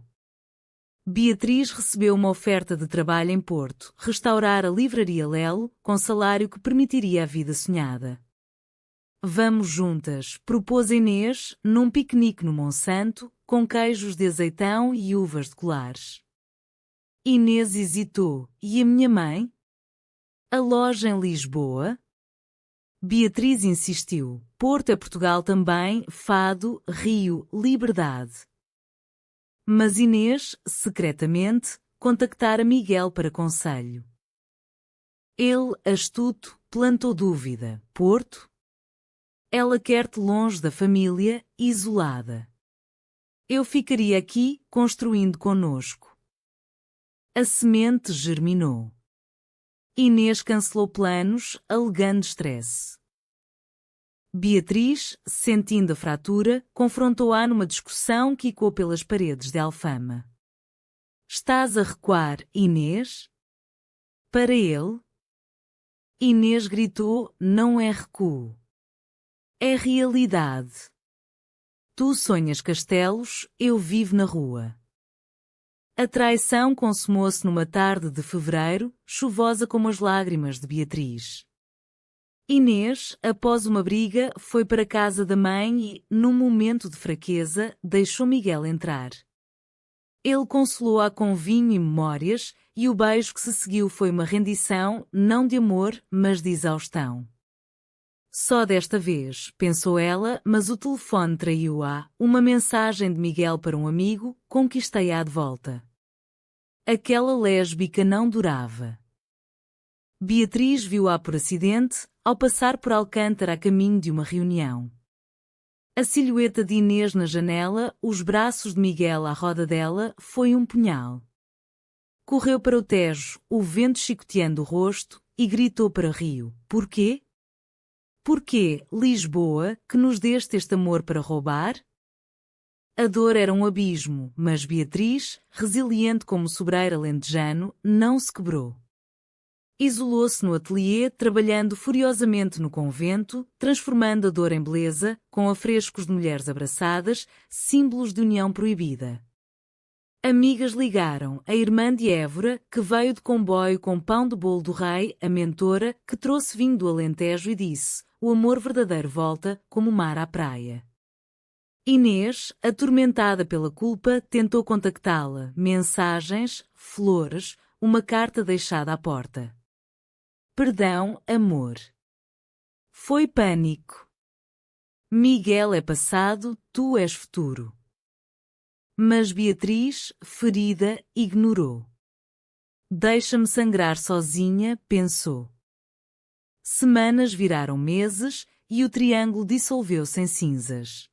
Speaker 1: Beatriz recebeu uma oferta de trabalho em Porto, restaurar a livraria Lelo, com salário que permitiria a vida sonhada. Vamos juntas, propôs Inês, num piquenique no Monsanto, com queijos de azeitão e uvas de colares. Inês hesitou. E a minha mãe? A loja em Lisboa? Beatriz insistiu. Porto é Portugal também, Fado, Rio, Liberdade. Mas Inês, secretamente, contactara Miguel para conselho. Ele, astuto, plantou dúvida. Porto? Ela quer-te longe da família, isolada. Eu ficaria aqui, construindo conosco. A semente germinou. Inês cancelou planos, alegando estresse. Beatriz, sentindo a fratura, confrontou-a numa discussão que ecoou pelas paredes de Alfama. Estás a recuar, Inês? Para ele? Inês gritou, não é recuo. É realidade. Tu sonhas castelos, eu vivo na rua. A traição consumou-se numa tarde de fevereiro, chuvosa como as lágrimas de Beatriz. Inês, após uma briga, foi para a casa da mãe e, num momento de fraqueza, deixou Miguel entrar. Ele consolou-a com vinho e memórias, e o beijo que se seguiu foi uma rendição, não de amor, mas de exaustão. Só desta vez, pensou ela, mas o telefone traiu-a, uma mensagem de Miguel para um amigo, conquistei-a de volta. Aquela lésbica não durava. Beatriz viu-a por acidente, ao passar por Alcântara a caminho de uma reunião. A silhueta de Inês na janela, os braços de Miguel à roda dela, foi um punhal. Correu para o Tejo, o vento chicoteando o rosto, e gritou para Rio. Porquê? Porquê, Lisboa, que nos deste este amor para roubar? A dor era um abismo, mas Beatriz, resiliente como sobreira lentejano, não se quebrou. Isolou-se no ateliê, trabalhando furiosamente no convento, transformando a dor em beleza, com afrescos de mulheres abraçadas, símbolos de união proibida. Amigas ligaram, a irmã de Évora, que veio de comboio com pão de bolo do rei, a mentora, que trouxe vinho do Alentejo e disse, o amor verdadeiro volta, como o mar à praia. Inês, atormentada pela culpa, tentou contactá-la, mensagens, flores, uma carta deixada à porta. Perdão, amor. Foi pânico. Miguel é passado, tu és futuro. Mas Beatriz, ferida, ignorou. Deixa-me sangrar sozinha, pensou. Semanas viraram meses e o triângulo dissolveu-se em cinzas.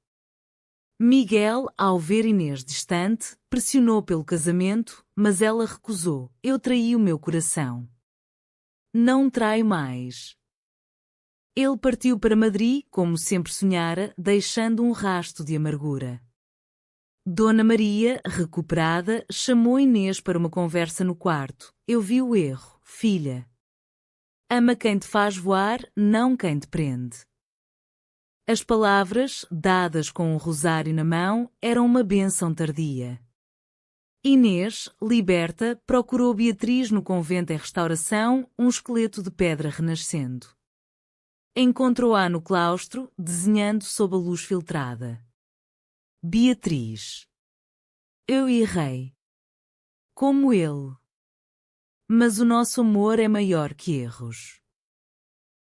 Speaker 1: Miguel, ao ver Inês distante, pressionou pelo casamento, mas ela recusou. Eu traí o meu coração. Não traio mais. Ele partiu para Madrid, como sempre sonhara, deixando um rasto de amargura. Dona Maria, recuperada, chamou Inês para uma conversa no quarto. Eu vi o erro, filha. Ama quem te faz voar, não quem te prende. As palavras, dadas com um rosário na mão, eram uma bênção tardia. Inês, liberta, procurou Beatriz no convento em restauração, um esqueleto de pedra renascendo. Encontrou-a no claustro, desenhando sob a luz filtrada. Beatriz. Eu errei. Como ele. Mas o nosso amor é maior que erros.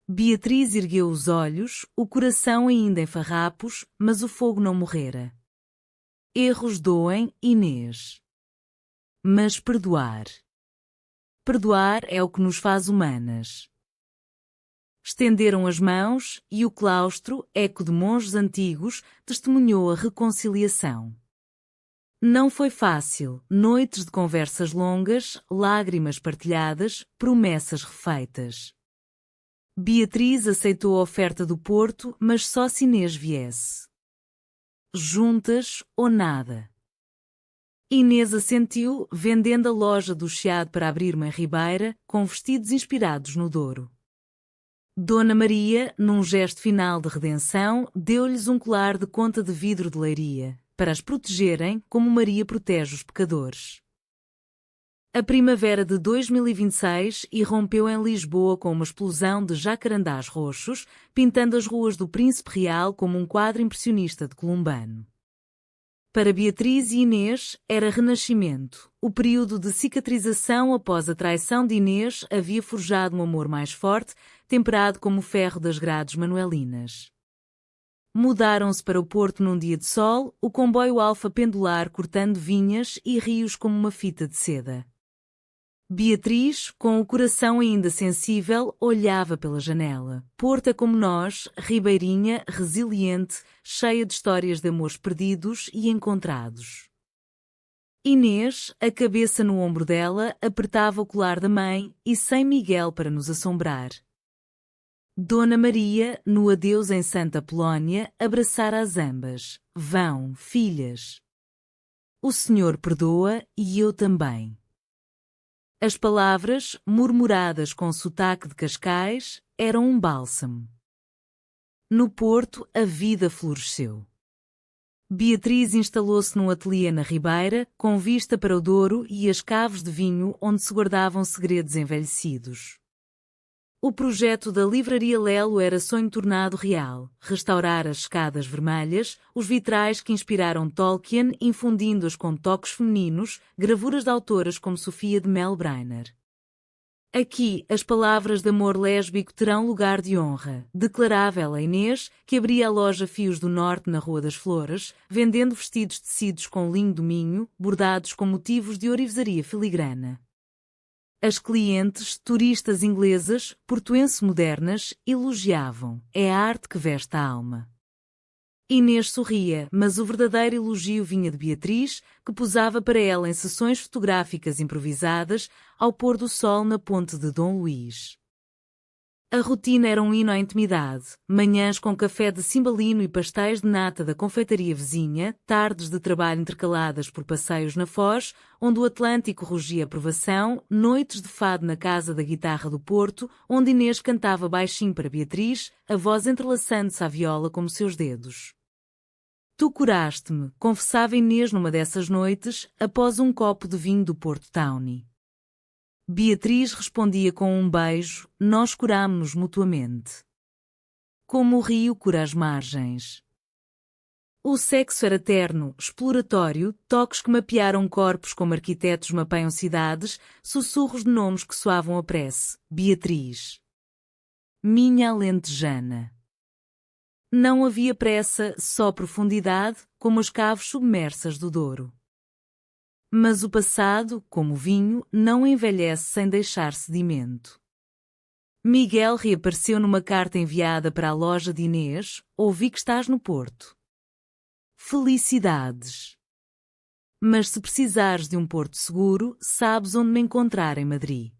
Speaker 1: Beatriz ergueu os olhos, o coração ainda em farrapos, mas o fogo não morrera. Erros doem, Inês. Mas perdoar. Perdoar é o que nos faz humanas. Estenderam as mãos, e o claustro, eco de monges antigos, testemunhou a reconciliação. Não foi fácil, noites de conversas longas, lágrimas partilhadas, promessas refeitas. Beatriz aceitou a oferta do Porto, mas só se Inês viesse. Juntas ou nada. Inês assentiu, vendendo a loja do Chiado para abrir uma ribeira, com vestidos inspirados no Douro. Dona Maria, num gesto final de redenção, deu-lhes um colar de conta de vidro de leiria, para as protegerem como Maria protege os pecadores. A primavera de 2026 irrompeu em Lisboa com uma explosão de jacarandás roxos, pintando as ruas do Príncipe Real como um quadro impressionista de Columbano. Para Beatriz e Inês, era renascimento. O período de cicatrização após a traição de Inês havia forjado um amor mais forte, temperado como o ferro das grades manuelinas. Mudaram-se para o Porto num dia de sol, o comboio Alfa pendular cortando vinhas e rios como uma fita de seda. Beatriz, com o coração ainda sensível, olhava pela janela. Porto é como nós, ribeirinha, resiliente, cheia de histórias de amores perdidos e encontrados. Inês, a cabeça no ombro dela, apertava o colar da mãe e sem Miguel para nos assombrar. Dona Maria, no adeus em Santa Polónia, abraçara as ambas. Vão, filhas. O Senhor perdoa e eu também. As palavras, murmuradas com sotaque de Cascais, eram um bálsamo. No Porto, a vida floresceu. Beatriz instalou-se num ateliê na Ribeira, com vista para o Douro e as caves de vinho onde se guardavam segredos envelhecidos. O projeto da Livraria Lelo era sonho tornado real, restaurar as escadas vermelhas, os vitrais que inspiraram Tolkien, infundindo-as com toques femininos, gravuras de autoras como Sofia de Melbrenner. Aqui, as palavras de amor lésbico terão lugar de honra, declarava ela a Inês, que abria a loja Fios do Norte na Rua das Flores, vendendo vestidos tecidos com linho do Minho, bordados com motivos de ourivesaria filigrana. As clientes, turistas inglesas, portuense modernas, elogiavam. É a arte que veste a alma. Inês sorria, mas o verdadeiro elogio vinha de Beatriz, que posava para ela em sessões fotográficas improvisadas, ao pôr do sol na ponte de Dom Luís. A rotina era um hino à intimidade, manhãs com café de cimbalino e pastéis de nata da confeitaria vizinha, tardes de trabalho intercaladas por passeios na Foz, onde o Atlântico rugia a provação, noites de fado na Casa da Guitarra do Porto, onde Inês cantava baixinho para Beatriz, a voz entrelaçando-se à viola como seus dedos. Tu curaste-me, confessava Inês numa dessas noites, após um copo de vinho do Porto Tawny. Beatriz respondia com um beijo, nós curámo-nos mutuamente. Como o rio cura as margens. O sexo era terno, exploratório, toques que mapearam corpos como arquitetos mapeiam cidades, sussurros de nomes que soavam a prece. Beatriz. Minha alentejana. Não havia pressa, só profundidade, como as caves submersas do Douro. Mas o passado, como o vinho, não envelhece sem deixar sedimento. Miguel reapareceu numa carta enviada para a loja de Inês, ouvi que estás no Porto. Felicidades. Mas se precisares de um porto seguro, sabes onde me encontrar em Madrid.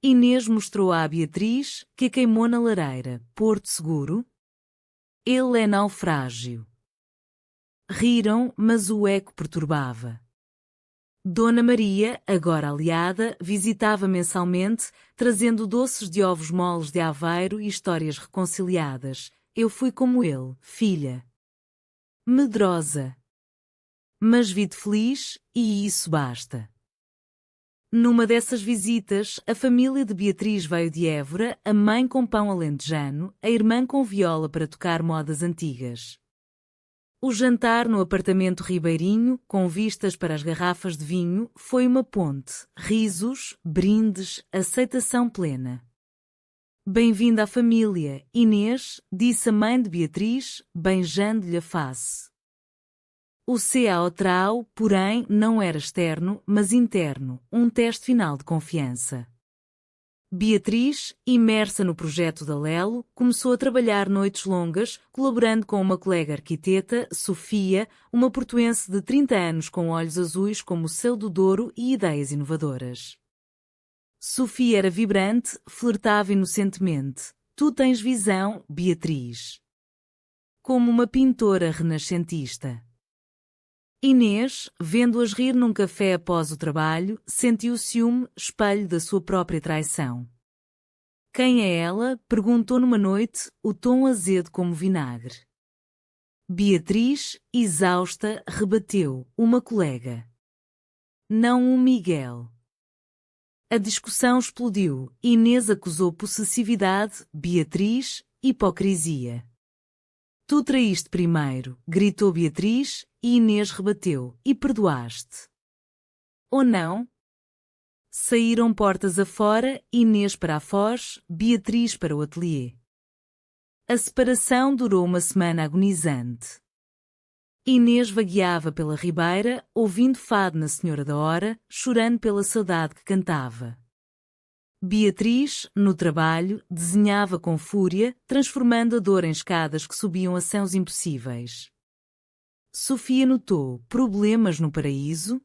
Speaker 1: Inês mostrou à Beatriz, que a queimou na lareira. Porto seguro? Ele é naufrágio. Riram, mas o eco perturbava. Dona Maria, agora aliada, visitava mensalmente, trazendo doces de ovos moles de Aveiro e histórias reconciliadas. Eu fui como ele, filha. Medrosa. Mas vi-te feliz, e isso basta. Numa dessas visitas, a família de Beatriz veio de Évora, a mãe com pão alentejano, a irmã com viola para tocar modas antigas. O jantar no apartamento ribeirinho, com vistas para as garrafas de vinho, foi uma ponte, risos, brindes, aceitação plena. Bem-vinda à família, Inês, disse a mãe de Beatriz, beijando-lhe a face. O CAO, porém, não era externo, mas interno, um teste final de confiança. Beatriz, imersa no projeto da Lelo, começou a trabalhar noites longas, colaborando com uma colega arquiteta, Sofia, uma portuense de 30 anos com olhos azuis como o céu do Douro e ideias inovadoras. Sofia era vibrante, flertava inocentemente. Tu tens visão, Beatriz. Como uma pintora renascentista. Inês, vendo-as rir num café após o trabalho, sentiu o ciúme, espelho da sua própria traição. Quem é ela? Perguntou numa noite, o tom azedo como vinagre. Beatriz, exausta, rebateu, uma colega. Não um Miguel. A discussão explodiu. Inês acusou possessividade, Beatriz, hipocrisia. Tu traíste primeiro, gritou Beatriz, e Inês rebateu, e perdoaste. Ou não? Saíram portas afora, Inês para a foz, Beatriz para o ateliê. A separação durou uma semana agonizante. Inês vagueava pela ribeira, ouvindo fado na Senhora da Hora, chorando pela saudade que cantava. Beatriz, no trabalho, desenhava com fúria, transformando a dor em escadas que subiam a céus impossíveis. Sofia notou problemas no paraíso.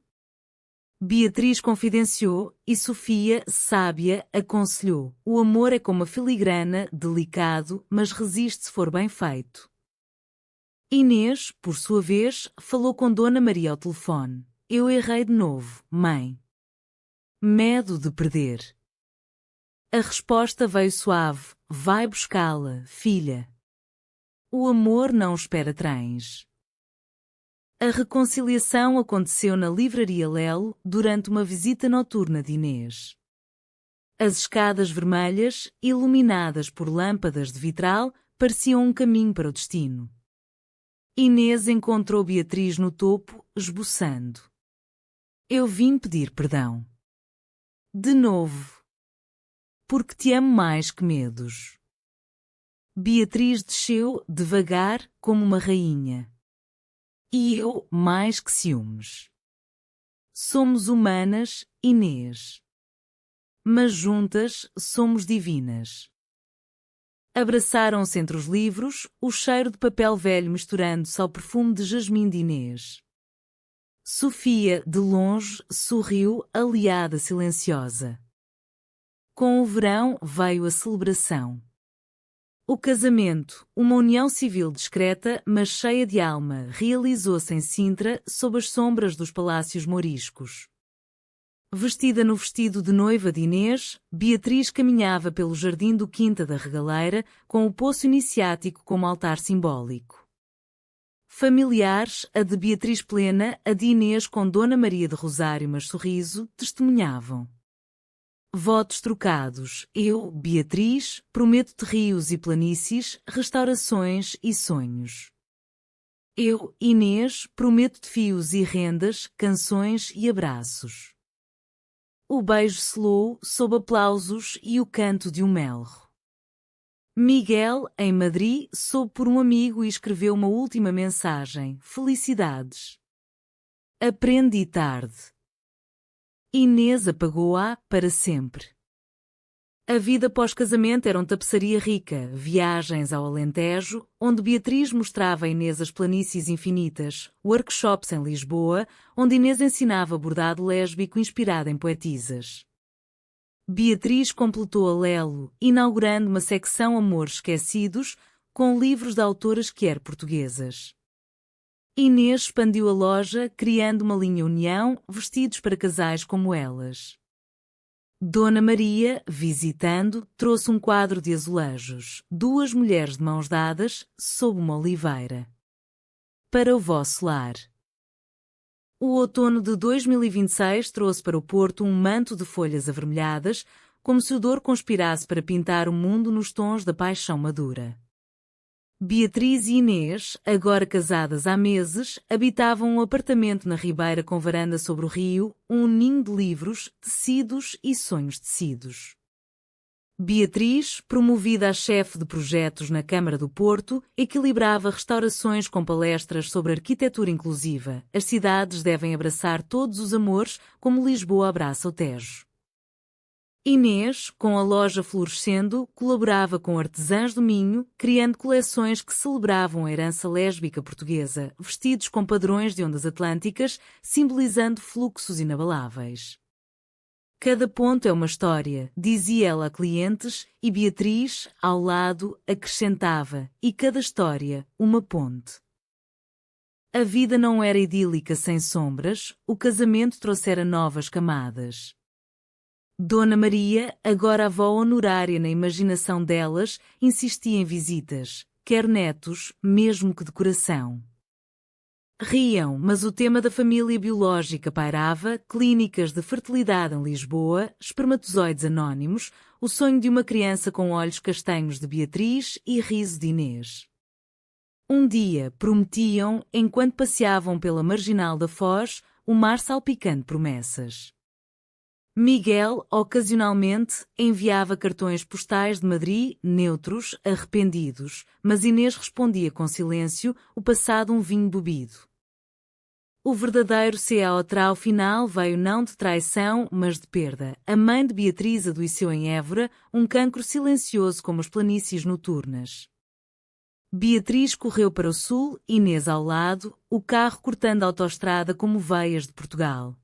Speaker 1: Beatriz confidenciou, e Sofia, sábia, aconselhou: o amor é como a filigrana, delicado, mas resiste se for bem feito. Inês, por sua vez, falou com Dona Maria ao telefone. Eu errei de novo, mãe. Medo de perder. A resposta veio suave. Vai buscá-la, filha. O amor não espera trens. A reconciliação aconteceu na livraria Lelo, durante uma visita noturna de Inês. As escadas vermelhas, iluminadas por lâmpadas de vitral, pareciam um caminho para o destino. Inês encontrou Beatriz no topo, esboçando. Eu vim pedir perdão. De novo. Porque te amo mais que medos. Beatriz desceu, devagar, como uma rainha. E eu, mais que ciúmes. Somos humanas, Inês. Mas juntas, somos divinas. Abraçaram-se entre os livros, o cheiro de papel velho misturando-se ao perfume de jasmim de Inês. Sofia, de longe, sorriu, aliada silenciosa. Com o verão veio a celebração. O casamento, uma união civil discreta, mas cheia de alma, realizou-se em Sintra, sob as sombras dos palácios mouriscos. Vestida no vestido de noiva de Inês, Beatriz caminhava pelo jardim do Quinta da Regaleira, com o poço iniciático como altar simbólico. Familiares, a de Beatriz plena, a de Inês com Dona Maria de Rosário mas sorriso, testemunhavam. Votos trocados. Eu, Beatriz, prometo-te rios e planícies, restaurações e sonhos. Eu, Inês, prometo-te fios e rendas, canções e abraços. O beijo selou, sob aplausos e o canto de um melro. Miguel, em Madrid, soube por um amigo e escreveu uma última mensagem: felicidades. Aprendi tarde. Inês apagou-a para sempre. A vida pós-casamento era uma tapeçaria rica, viagens ao Alentejo, onde Beatriz mostrava a Inês as planícies infinitas, workshops em Lisboa, onde Inês ensinava bordado lésbico inspirado em poetisas. Beatriz completou a Lelo, inaugurando uma secção Amores Esquecidos, com livros de autoras quer portuguesas. Inês expandiu a loja, criando uma linha União, vestidos para casais como elas. Dona Maria, visitando, trouxe um quadro de azulejos, duas mulheres de mãos dadas, sob uma oliveira. Para o vosso lar. O outono de 2026 trouxe para o Porto um manto de folhas avermelhadas, como se o dor conspirasse para pintar o mundo nos tons da paixão madura. Beatriz e Inês, agora casadas há meses, habitavam um apartamento na Ribeira com varanda sobre o rio, um ninho de livros, tecidos e sonhos tecidos. Beatriz, promovida a chefe de projetos na Câmara do Porto, equilibrava restaurações com palestras sobre arquitetura inclusiva. As cidades devem abraçar todos os amores, como Lisboa abraça o Tejo. Inês, com a loja florescendo, colaborava com artesãs do Minho, criando coleções que celebravam a herança lésbica portuguesa, vestidos com padrões de ondas atlânticas, simbolizando fluxos inabaláveis. Cada ponto é uma história, dizia ela a clientes, e Beatriz, ao lado, acrescentava, e cada história, uma ponte. A vida não era idílica sem sombras, o casamento trouxera novas camadas. Dona Maria, agora avó honorária na imaginação delas, insistia em visitas, quer netos, mesmo que de coração. riam, mas o tema da família biológica pairava, clínicas de fertilidade em Lisboa, espermatozoides anónimos, o sonho de uma criança com olhos castanhos de Beatriz e riso de Inês. Um dia, prometiam, enquanto passeavam pela marginal da Foz, o mar salpicando promessas. Miguel, ocasionalmente, enviava cartões postais de Madrid, neutros, arrependidos, mas Inês respondia com silêncio, o passado um vinho bebido. O verdadeiro CAO final veio não de traição, mas de perda. A mãe de Beatriz adoeceu em Évora, um cancro silencioso como as planícies noturnas. Beatriz correu para o sul, Inês ao lado, o carro cortando a autoestrada como veias de Portugal.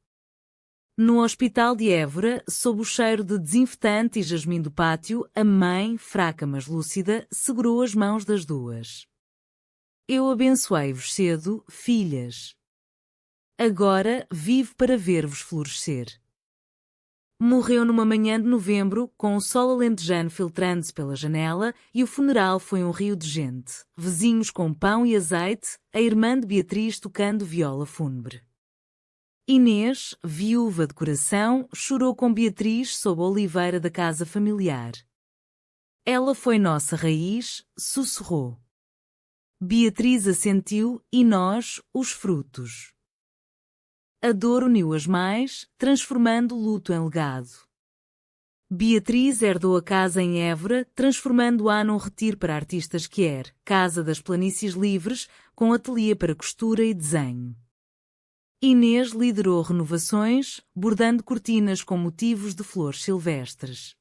Speaker 1: No hospital de Évora, sob o cheiro de desinfetante e jasmim do pátio, a mãe, fraca mas lúcida, segurou as mãos das duas. Eu abençoei-vos cedo, filhas. Agora vivo para ver-vos florescer. Morreu numa manhã de novembro, com o sol alentejano filtrando-se pela janela, e o funeral foi um rio de gente. Vizinhos com pão e azeite, a irmã de Beatriz tocando viola fúnebre. Inês, viúva de coração, chorou com Beatriz sob a oliveira da casa familiar. Ela foi nossa raiz, sussurrou. Beatriz assentiu e nós, os frutos. A dor uniu-as mais, transformando o luto em legado. Beatriz herdou a casa em Évora, transformando-a num retiro para artistas que era, Casa das Planícies Livres, com ateliê para costura e desenho. Inês liderou renovações, bordando cortinas com motivos de flores silvestres.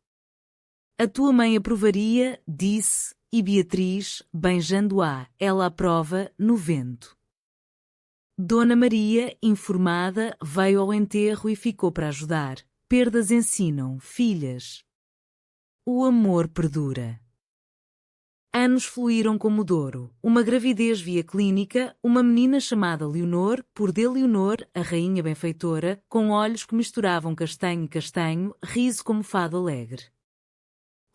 Speaker 1: A tua mãe aprovaria, disse, e Beatriz, beijando-a, ela aprova, no vento. Dona Maria, informada, veio ao enterro e ficou para ajudar. Perdas ensinam, filhas. O amor perdura. Anos fluíram como o Douro. Uma gravidez via clínica, uma menina chamada Leonor, por de Leonor, a rainha benfeitora, com olhos que misturavam castanho e castanho, riso como fado alegre.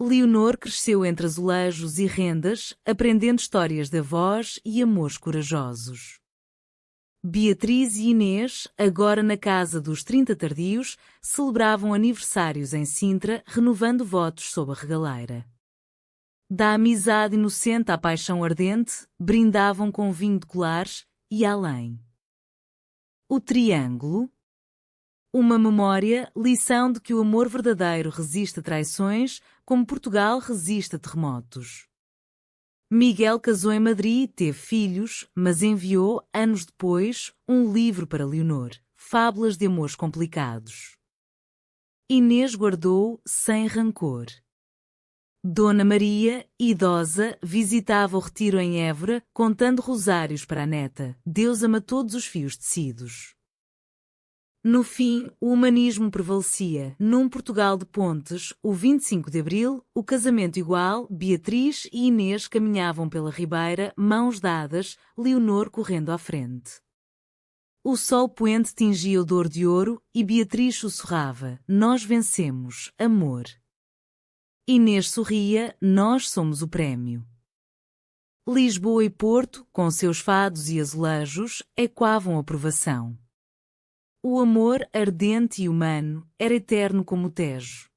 Speaker 1: Leonor cresceu entre azulejos e rendas, aprendendo histórias de avós e amores corajosos. Beatriz e Inês, agora na casa dos 30 tardios, celebravam aniversários em Sintra, renovando votos sob a regaleira. Da amizade inocente à paixão ardente, brindavam com vinho de colares e além. O triângulo. Uma memória, lição de que o amor verdadeiro resiste a traições, como Portugal resiste a terremotos. Miguel casou em Madrid e teve filhos, mas enviou, anos depois, um livro para Leonor, Fábulas de Amores Complicados. Inês guardou sem rancor. Dona Maria, idosa, visitava o retiro em Évora, contando rosários para a neta. Deus ama todos os fios tecidos. No fim, o humanismo prevalecia. Num Portugal de pontes, o 25 de abril, o casamento igual, Beatriz e Inês caminhavam pela ribeira, mãos dadas, Leonor correndo à frente. O sol poente tingia o dor de ouro e Beatriz sussurrava, nós vencemos, amor. Inês sorria, nós somos o prémio. Lisboa e Porto, com seus fados e azulejos, ecoavam a aprovação. O amor ardente e humano era eterno como o Tejo.